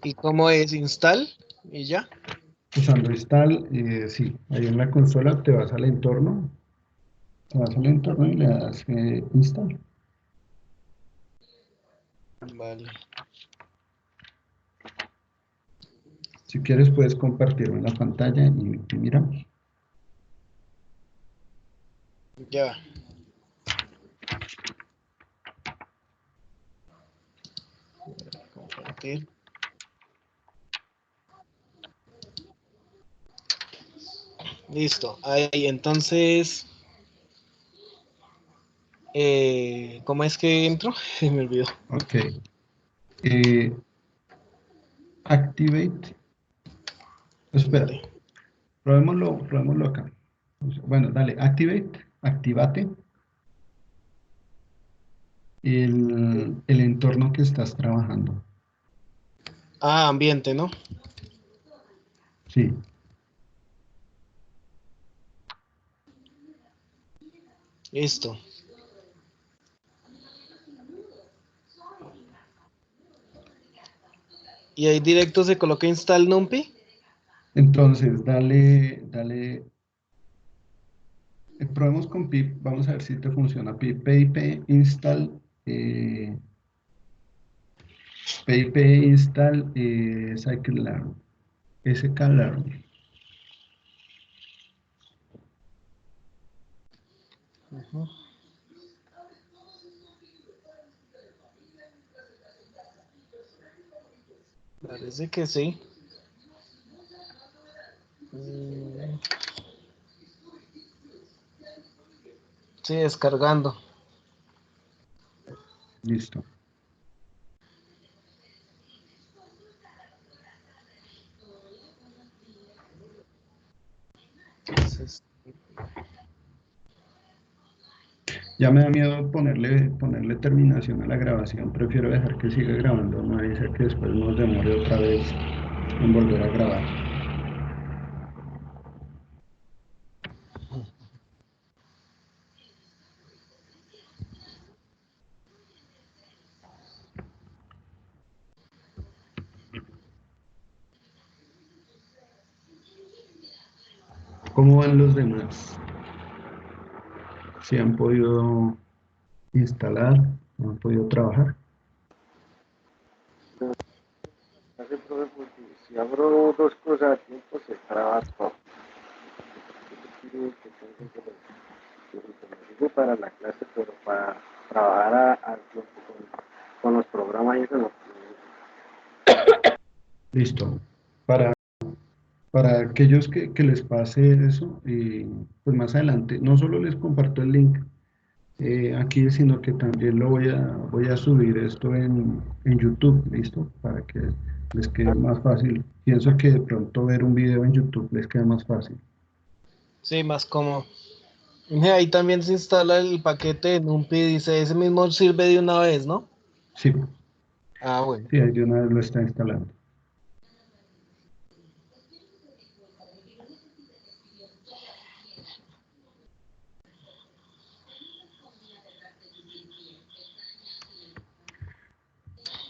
¿Y cómo es? Install y ya. Usando install, sí, ahí en la consola te vas al entorno y le das install. Vale. Si quieres puedes compartirme la pantalla y miramos. Ya. Compartir. Listo. Ahí, entonces, ¿cómo es que entro? Me olvidó. Ok. Activate. Espera, Dale. probémoslo acá. Bueno, dale, activate el entorno que estás trabajando. Ah, ambiente, ¿no? Sí, Listo. Y ahí directo se coloca install numpy. entonces probemos con pip, vamos a ver si te funciona pip install, pip install scikit-learn, sklearn. Parece que sí. Mm, sí, descargando. Listo. Entonces, Ya me da miedo ponerle terminación a la grabación, prefiero dejar que siga grabando, no dice que después nos demore otra vez en volver a grabar. ¿Cómo van los demás? ¿Si han podido instalar? ¿No han podido trabajar? Hace profe, porque si abro dos cosas al tiempo se traba todo. Yo quiero que tengan que me sirve para la clase, pero para trabajar al tiempo con los programas y eso no. Listo. Para, para aquellos que les pase eso, pues más adelante, no solo les comparto el link aquí, sino que también voy a subir esto en YouTube, ¿listo? Para que les quede más fácil. Pienso que de pronto ver un video en YouTube les queda más fácil. sí, más cómodo. Ahí también se instala el paquete de numpy. Dice, ese mismo sirve de una vez, ¿no? Sí, Ah, bueno. sí, ahí de una vez lo está instalando.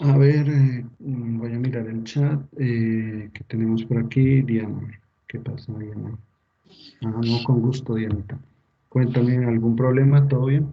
A ver, voy a mirar el chat que tenemos por aquí. Diana, ¿qué pasa, Diana? Ah, no, con gusto, Dianita. Cuéntame, ¿algún problema? ¿Todo bien?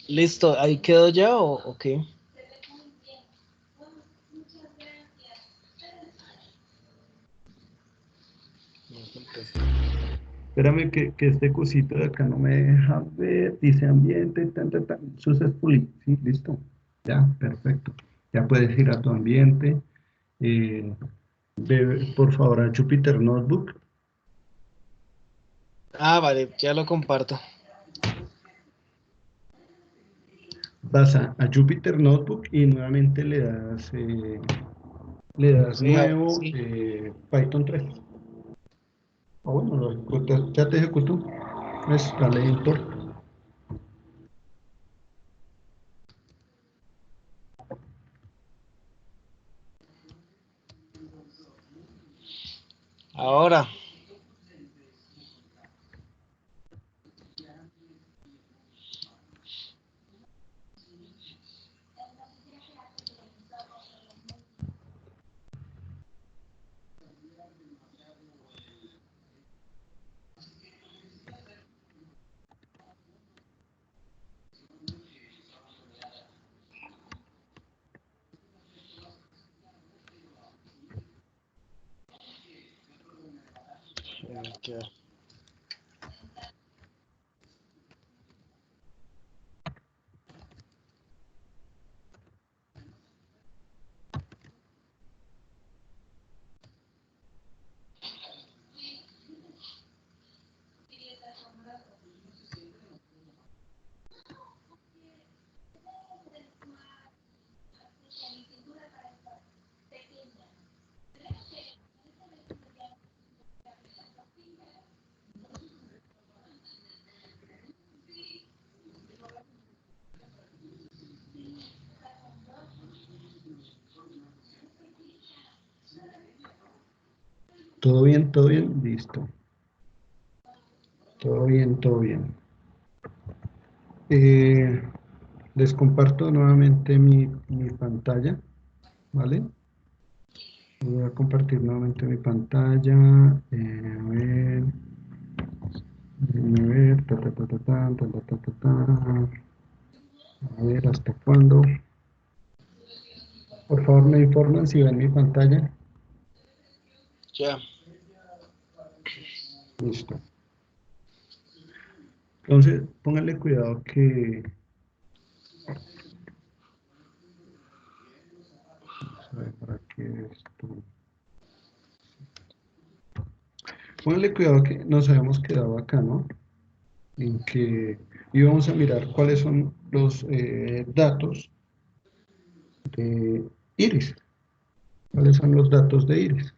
Listo, ¿ahí quedó ya o qué? No contesta. Espérame que este cosito de acá no me deja ver. Dice ambiente, tan, tan, tan. Successfully. Sí, listo. Ya, perfecto. Ya puedes ir a tu ambiente. Por favor, a Jupyter Notebook. Ah, vale, ya lo comparto. Vas a Jupyter Notebook y nuevamente le das Sí, ahora nuevo sí. Python 3. Ah, bueno, lo ya te ejecutó. Dale import. Ahora. Ok. Todo bien, listo. Todo bien, todo bien. Les comparto nuevamente mi pantalla, ¿vale? Voy a compartir nuevamente mi pantalla. A ver, déjenme ver. Ta, ta, ta, ta, ta, ta, ta, ta, ta. A ver, ¿hasta cuándo? Por favor, me informan si ven mi pantalla. Ya. Listo. Entonces, pónganle cuidado que... Vamos a ver para qué esto... Pónganle cuidado que nos habíamos quedado acá, ¿no? En que íbamos a mirar cuáles son los datos de Iris. ¿Cuáles son los datos de Iris?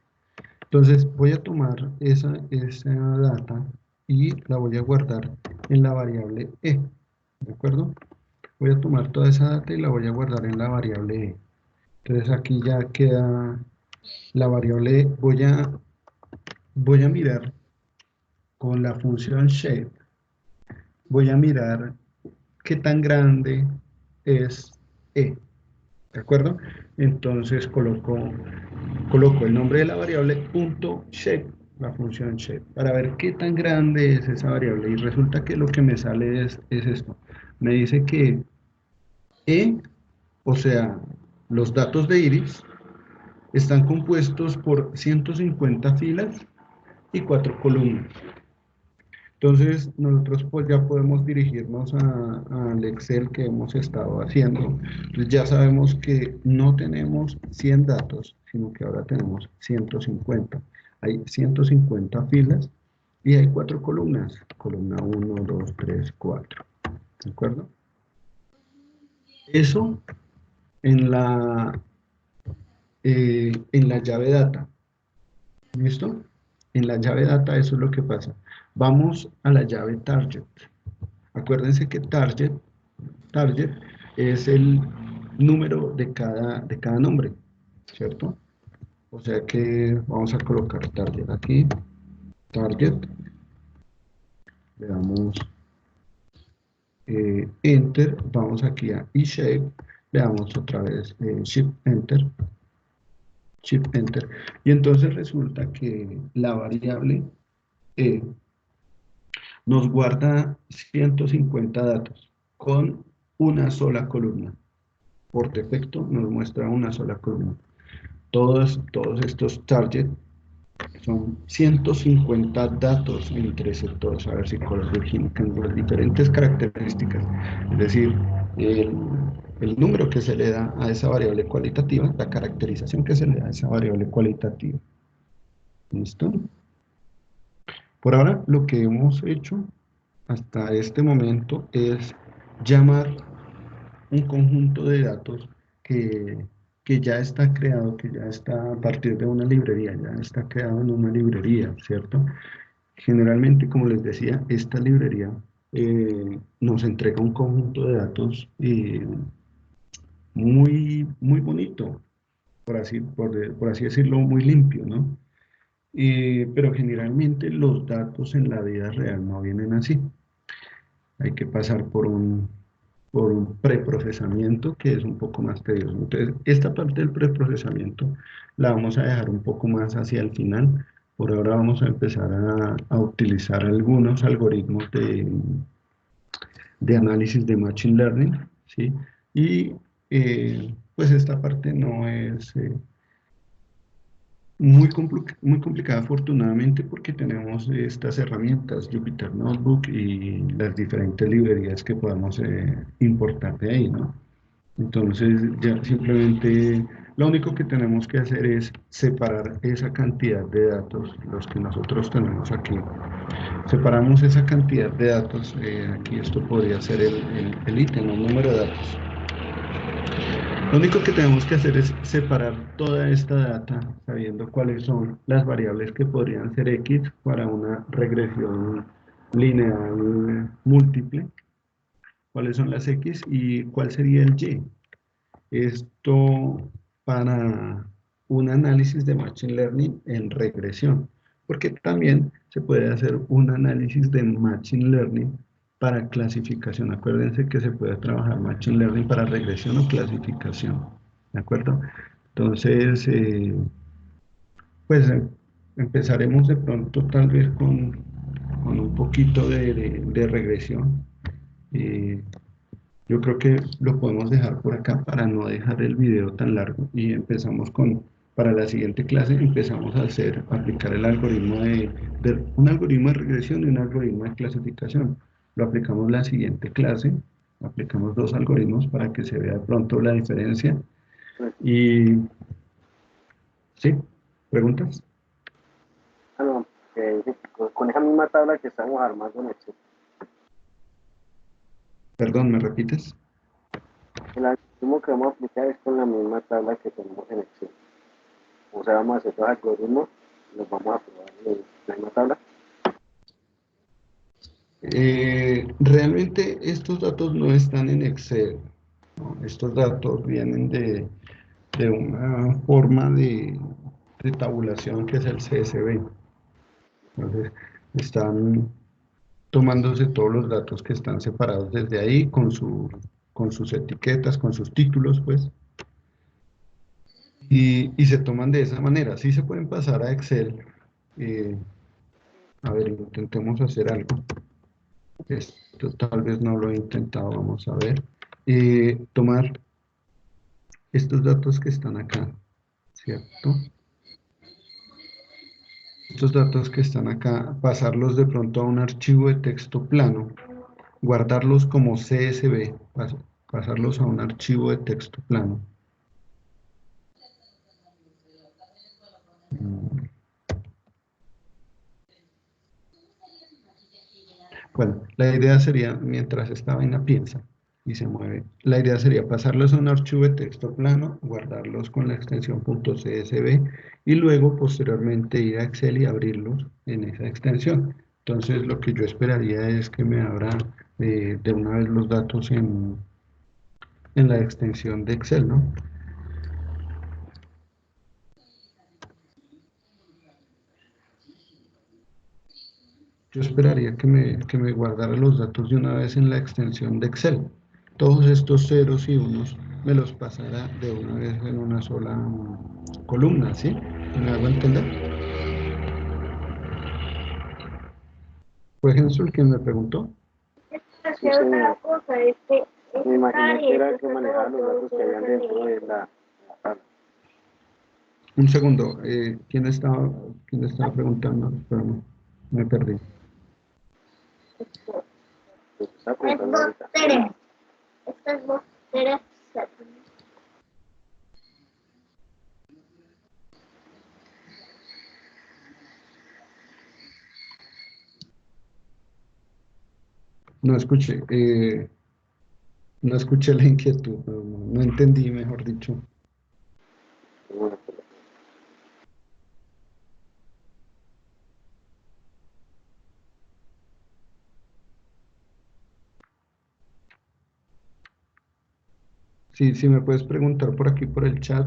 Entonces voy a tomar esa data y la voy a guardar en la variable E. ¿De acuerdo? Voy a tomar toda esa data y la voy a guardar en la variable E. Entonces aquí ya queda la variable E. Voy a mirar con la función shape. Voy a mirar qué tan grande es E. ¿De acuerdo? Entonces coloco el nombre de la variable punto shape, la función shape, para ver qué tan grande es esa variable. Y resulta que lo que me sale es esto. Me dice que E, o sea, los datos de iris, están compuestos por 150 filas y 4 columnas. Entonces, nosotros pues ya podemos dirigirnos al Excel que hemos estado haciendo. Entonces, ya sabemos que no tenemos 100 datos, sino que ahora tenemos 150. Hay 150 filas y hay 4 columnas. Columna 1, 2, 3, 4. ¿De acuerdo? Eso en la llave data. ¿Listo? En la llave data eso es lo que pasa. Vamos a la llave target. Acuérdense que target es el número de cada nombre, ¿cierto? O sea que vamos a colocar target aquí, target, le damos enter, vamos aquí a eShape, le damos otra vez shift enter, y entonces resulta que la variable e nos guarda 150 datos con una sola columna. Por defecto nos muestra una sola columna. Todos estos targets son 150 datos entre sectores. A ver si corrigen con las diferentes características. Es decir, el, el número que se le da a esa variable cualitativa, la caracterización que se le da a esa variable cualitativa. ¿Listo? Por ahora, lo que hemos hecho hasta este momento es llamar un conjunto de datos que, que ya está creado, que ya está a partir de una librería, ya está creado en una librería, ¿cierto? Generalmente, como les decía, esta librería nos entrega un conjunto de datos muy bonito, por así decirlo, muy limpio, ¿no? Pero generalmente los datos en la vida real no vienen así. Hay que pasar por un preprocesamiento que es un poco más tedioso. Entonces, esta parte del preprocesamiento la vamos a dejar un poco más hacia el final. Por ahora vamos a empezar a utilizar algunos algoritmos de análisis de Machine Learning, ¿sí? Y pues esta parte no es muy complicada afortunadamente porque tenemos estas herramientas, Jupyter Notebook y las diferentes librerías que podemos importar de ahí, ¿no? Entonces ya simplemente lo único que tenemos que hacer es separar esa cantidad de datos, los que nosotros tenemos aquí. Separamos esa cantidad de datos, aquí esto podría ser el ítem, el número de datos. Lo único que tenemos que hacer es separar toda esta data, sabiendo cuáles son las variables que podrían ser X para una regresión lineal múltiple, cuáles son las X y cuál sería el Y. Esto para un análisis de Machine Learning en regresión, porque también se puede hacer un análisis de Machine Learning para clasificación. Acuérdense que se puede trabajar Machine Learning para regresión o clasificación, ¿de acuerdo? Entonces, pues empezaremos de pronto tal vez con un poquito de regresión. Eh, yo creo que lo podemos dejar por acá para no dejar el video tan largo y empezamos para la siguiente clase empezamos a aplicar el algoritmo un algoritmo de regresión y un algoritmo de clasificación. Lo aplicamos la siguiente clase, aplicamos dos algoritmos para que se vea de pronto la diferencia. Y, ¿sí? ¿Preguntas? Ah, no, con esa misma tabla que estamos armando en Excel. Perdón, ¿me repites? El algoritmo que vamos a aplicar es con la misma tabla que tenemos en Excel. O sea, vamos a hacer dos algoritmos, los vamos a probar en la misma tabla. Realmente estos datos no están en Excel, ¿no? Estos datos vienen de una forma de tabulación que es el CSV. Entonces, están tomándose todos los datos que están separados desde ahí con sus etiquetas, con sus títulos, pues, y se toman de esa manera. Sí se pueden pasar a Excel. eh, a ver, intentemos hacer algo. Esto tal vez no lo he intentado, vamos a ver. Tomar estos datos que están acá, ¿cierto? Estos datos que están acá, pasarlos de pronto a un archivo de texto plano, guardarlos como CSV, pasarlos a un archivo de texto plano. Bueno, la idea sería, mientras esta vaina piensa y se mueve, la idea sería pasarlos a un archivo de texto plano, guardarlos con la extensión .csv y luego posteriormente ir a Excel y abrirlos en esa extensión. Entonces lo que yo esperaría es que me abra de una vez los datos en la extensión de Excel, ¿no? Yo esperaría que me guardara los datos de una vez en la extensión de Excel. Todos estos ceros y unos me los pasara de una vez en una sola columna, ¿sí? ¿Me hago entender? ¿Fue Gensul quien me preguntó? Sí, señor. Me imaginé que era el que manejaba los datos que habían dentro de la tabla. Un segundo, quién estaba preguntando? Espérame, me perdí. Lo que estaba preguntando ahorita. Esta es Boxer Saturn. No escuché, no escuché la inquietud, no entendí, mejor dicho. Bueno, pero Sí, sí me puedes preguntar por aquí por el chat.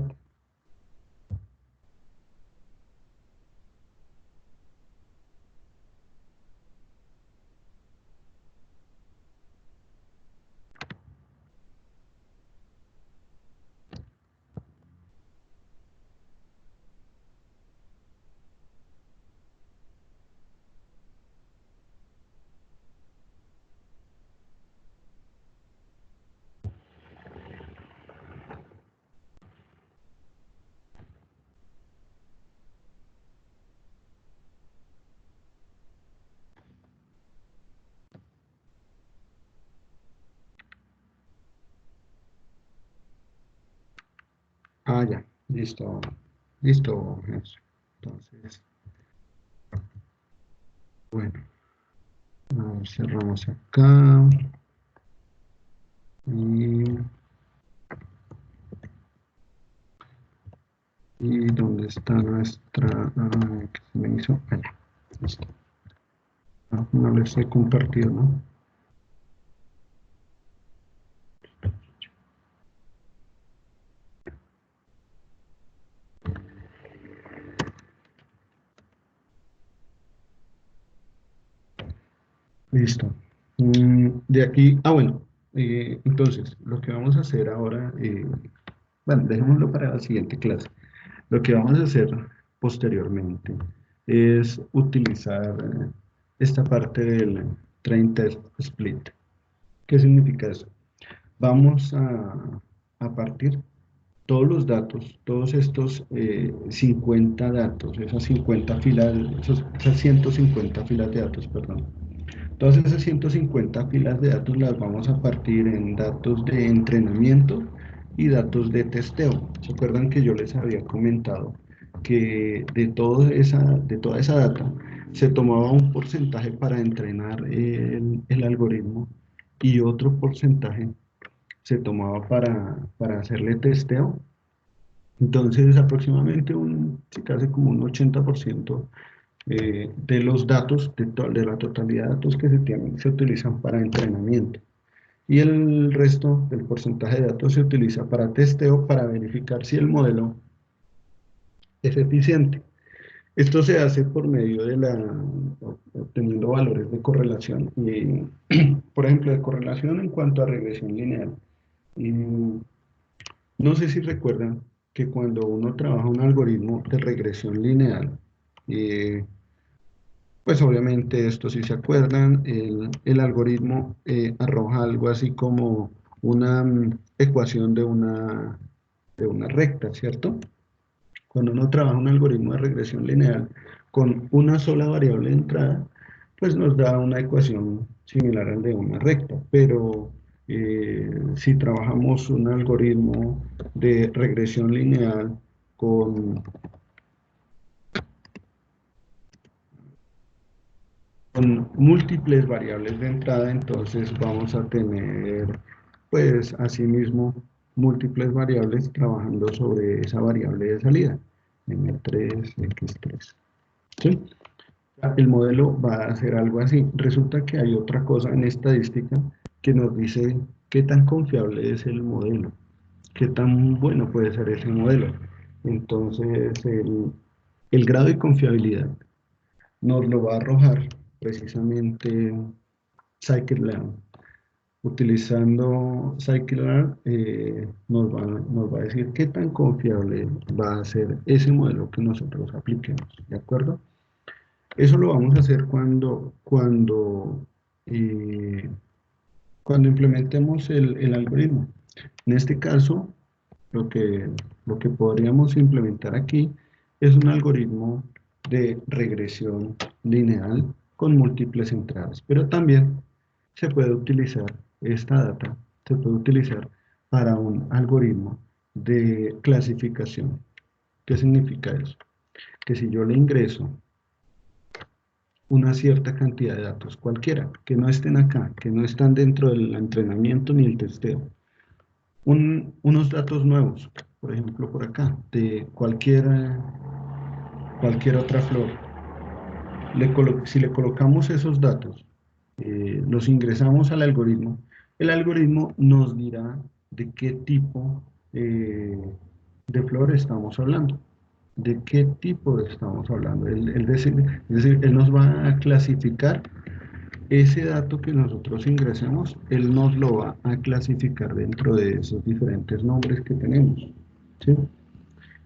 Ah, ya, listo, listo, eso. Entonces, bueno, a ver, cerramos acá. Y, y ¿dónde está nuestra? ¿Qué se me hizo? Allá, listo. Ah, no les he compartido, ¿no? Listo. De aquí, bueno, entonces, lo que vamos a hacer ahora, bueno, dejémoslo para la siguiente clase. Lo que vamos a hacer posteriormente es utilizar esta parte del train test split. ¿Qué significa eso? Vamos a partir todos los datos, todos estos 50 datos, esas 50 filas, esas 150 filas de datos, perdón. Todas esas 150 filas de datos las vamos a partir en datos de entrenamiento y datos de testeo. ¿Se acuerdan que yo les había comentado que de toda esa data se tomaba un porcentaje para entrenar el algoritmo y otro porcentaje se tomaba para hacerle testeo? Entonces, aproximadamente sí, casi como un 80% de los datos, de la totalidad de datos que se tienen, se utilizan para entrenamiento. Y el resto del porcentaje de datos se utiliza para testeo, para verificar si el modelo es eficiente. Esto se hace por medio de obteniendo valores de correlación. Y, por ejemplo, de correlación en cuanto a regresión lineal. Y no sé si recuerdan que cuando uno trabaja un algoritmo de regresión lineal, eh, pues obviamente esto si se acuerdan, el algoritmo arroja algo así como una ecuación de una recta, ¿cierto? Cuando uno trabaja un algoritmo de regresión lineal con una sola variable de entrada, pues nos da una ecuación similar al de una recta, pero si trabajamos un algoritmo de regresión lineal con con múltiples variables de entrada, entonces vamos a tener, pues, asimismo, múltiples variables trabajando sobre esa variable de salida, M3, X3. ¿Sí? El modelo va a hacer algo así. Resulta que hay otra cosa en estadística que nos dice qué tan confiable es el modelo, qué tan bueno puede ser ese modelo. Entonces, el grado de confiabilidad nos lo va a arrojar precisamente Scikit-learn. Utilizando Scikit-learn nos va a decir qué tan confiable va a ser ese modelo que nosotros apliquemos, ¿de acuerdo? Eso lo vamos a hacer eh, cuando implementemos el algoritmo. En este caso, lo que, lo que podríamos implementar aquí es un algoritmo de regresión lineal con múltiples entradas, pero también se puede utilizar esta data se puede utilizar para un algoritmo de clasificación. ¿Qué significa eso? Que si yo le ingreso una cierta cantidad de datos, cualquiera, que no estén acá, que no están dentro del entrenamiento ni el testeo, unos datos nuevos, por ejemplo por acá, de cualquier otra flor. Si le colocamos esos datos, los ingresamos al algoritmo, el algoritmo nos dirá de qué tipo de flor estamos hablando, de qué tipo estamos hablando. Es decir, él nos va a clasificar ese dato que nosotros ingresemos, él nos lo va a clasificar dentro de esos diferentes nombres que tenemos. ¿Sí?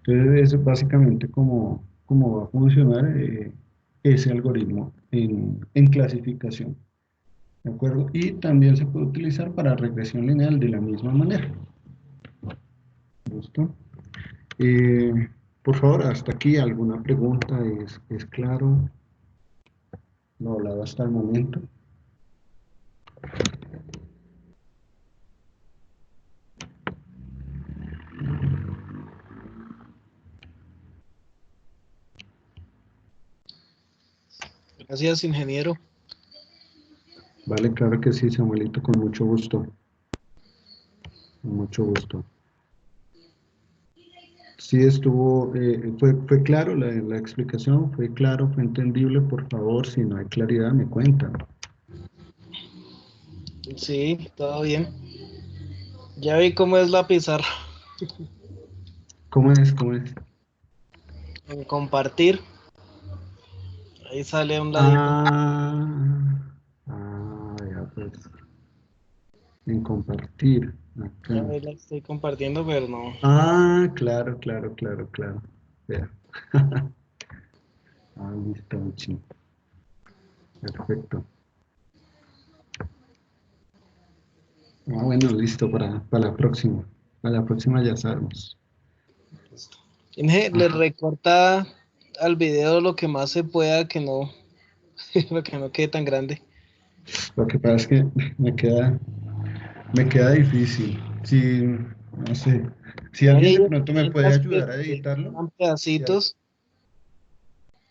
Entonces, eso es básicamente cómo va a funcionar ese algoritmo en clasificación. ¿De acuerdo? Y también se puede utilizar para regresión lineal de la misma manera. ¿Listo? Por favor, hasta aquí, ¿alguna pregunta? ¿Es claro lo hablado hasta el momento? Gracias, ingeniero. Vale, claro que sí, Samuelito, con mucho gusto. Con mucho gusto. Sí estuvo, fue claro la explicación, fue claro, fue entendible. Por favor, si no hay claridad, me cuentan. Sí, todo bien. Ya vi cómo es la pizarra. ¿Cómo es? ¿Cómo es? En compartir, ahí sale a un ladito. Ya pues, en compartir, Ya acá. la estoy compartiendo, pero no. Claro, claro, claro, claro. Vea. Listo, sí. Perfecto. Bueno, listo para la próxima. Para la próxima ya sabemos. Inge, le Ajá. recorta al video lo que más se pueda, que no, lo que no quede tan grande. Lo que pasa es que me queda difícil. Si, no sé, si No, alguien de y pronto me puede mientras ayudar a que editarlo, eran si, al- pedacitos.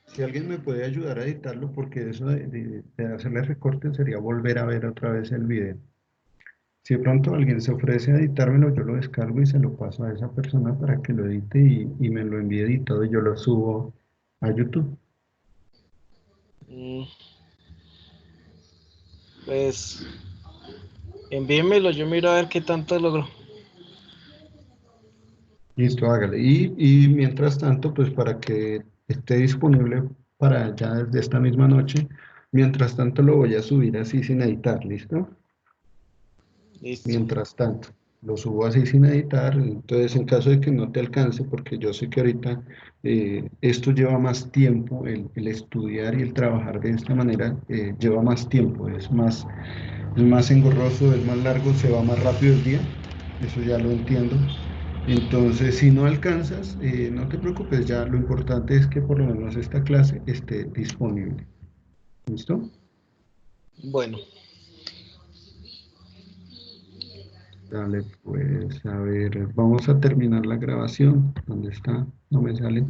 si alguien me puede ayudar a editarlo, porque eso de hacerle recortes sería volver a ver otra vez el video. Si de pronto alguien se ofrece a editármelo, yo lo descargo y se lo paso a esa persona para que lo edite y me lo envíe editado y yo lo subo a YouTube. mm, Pues envíenmelo, yo miro a ver qué tanto logro. Listo, hágale. Y mientras tanto, pues para que esté disponible para ya desde esta misma noche, mientras tanto lo voy a subir así sin editar, ¿listo? Listo. Mientras tanto, lo subo así sin editar. Entonces, en caso de que no te alcance, porque yo sé que ahorita esto lleva más tiempo, el estudiar y el trabajar de esta manera lleva más tiempo, es más engorroso, es más largo, se va más rápido el día, eso ya lo entiendo. Entonces, si no alcanzas, no te preocupes, ya lo importante es que por lo menos esta clase esté disponible. ¿Listo? Bueno, Dale, pues, a ver, vamos a terminar la grabación. ¿Dónde está? No me sale.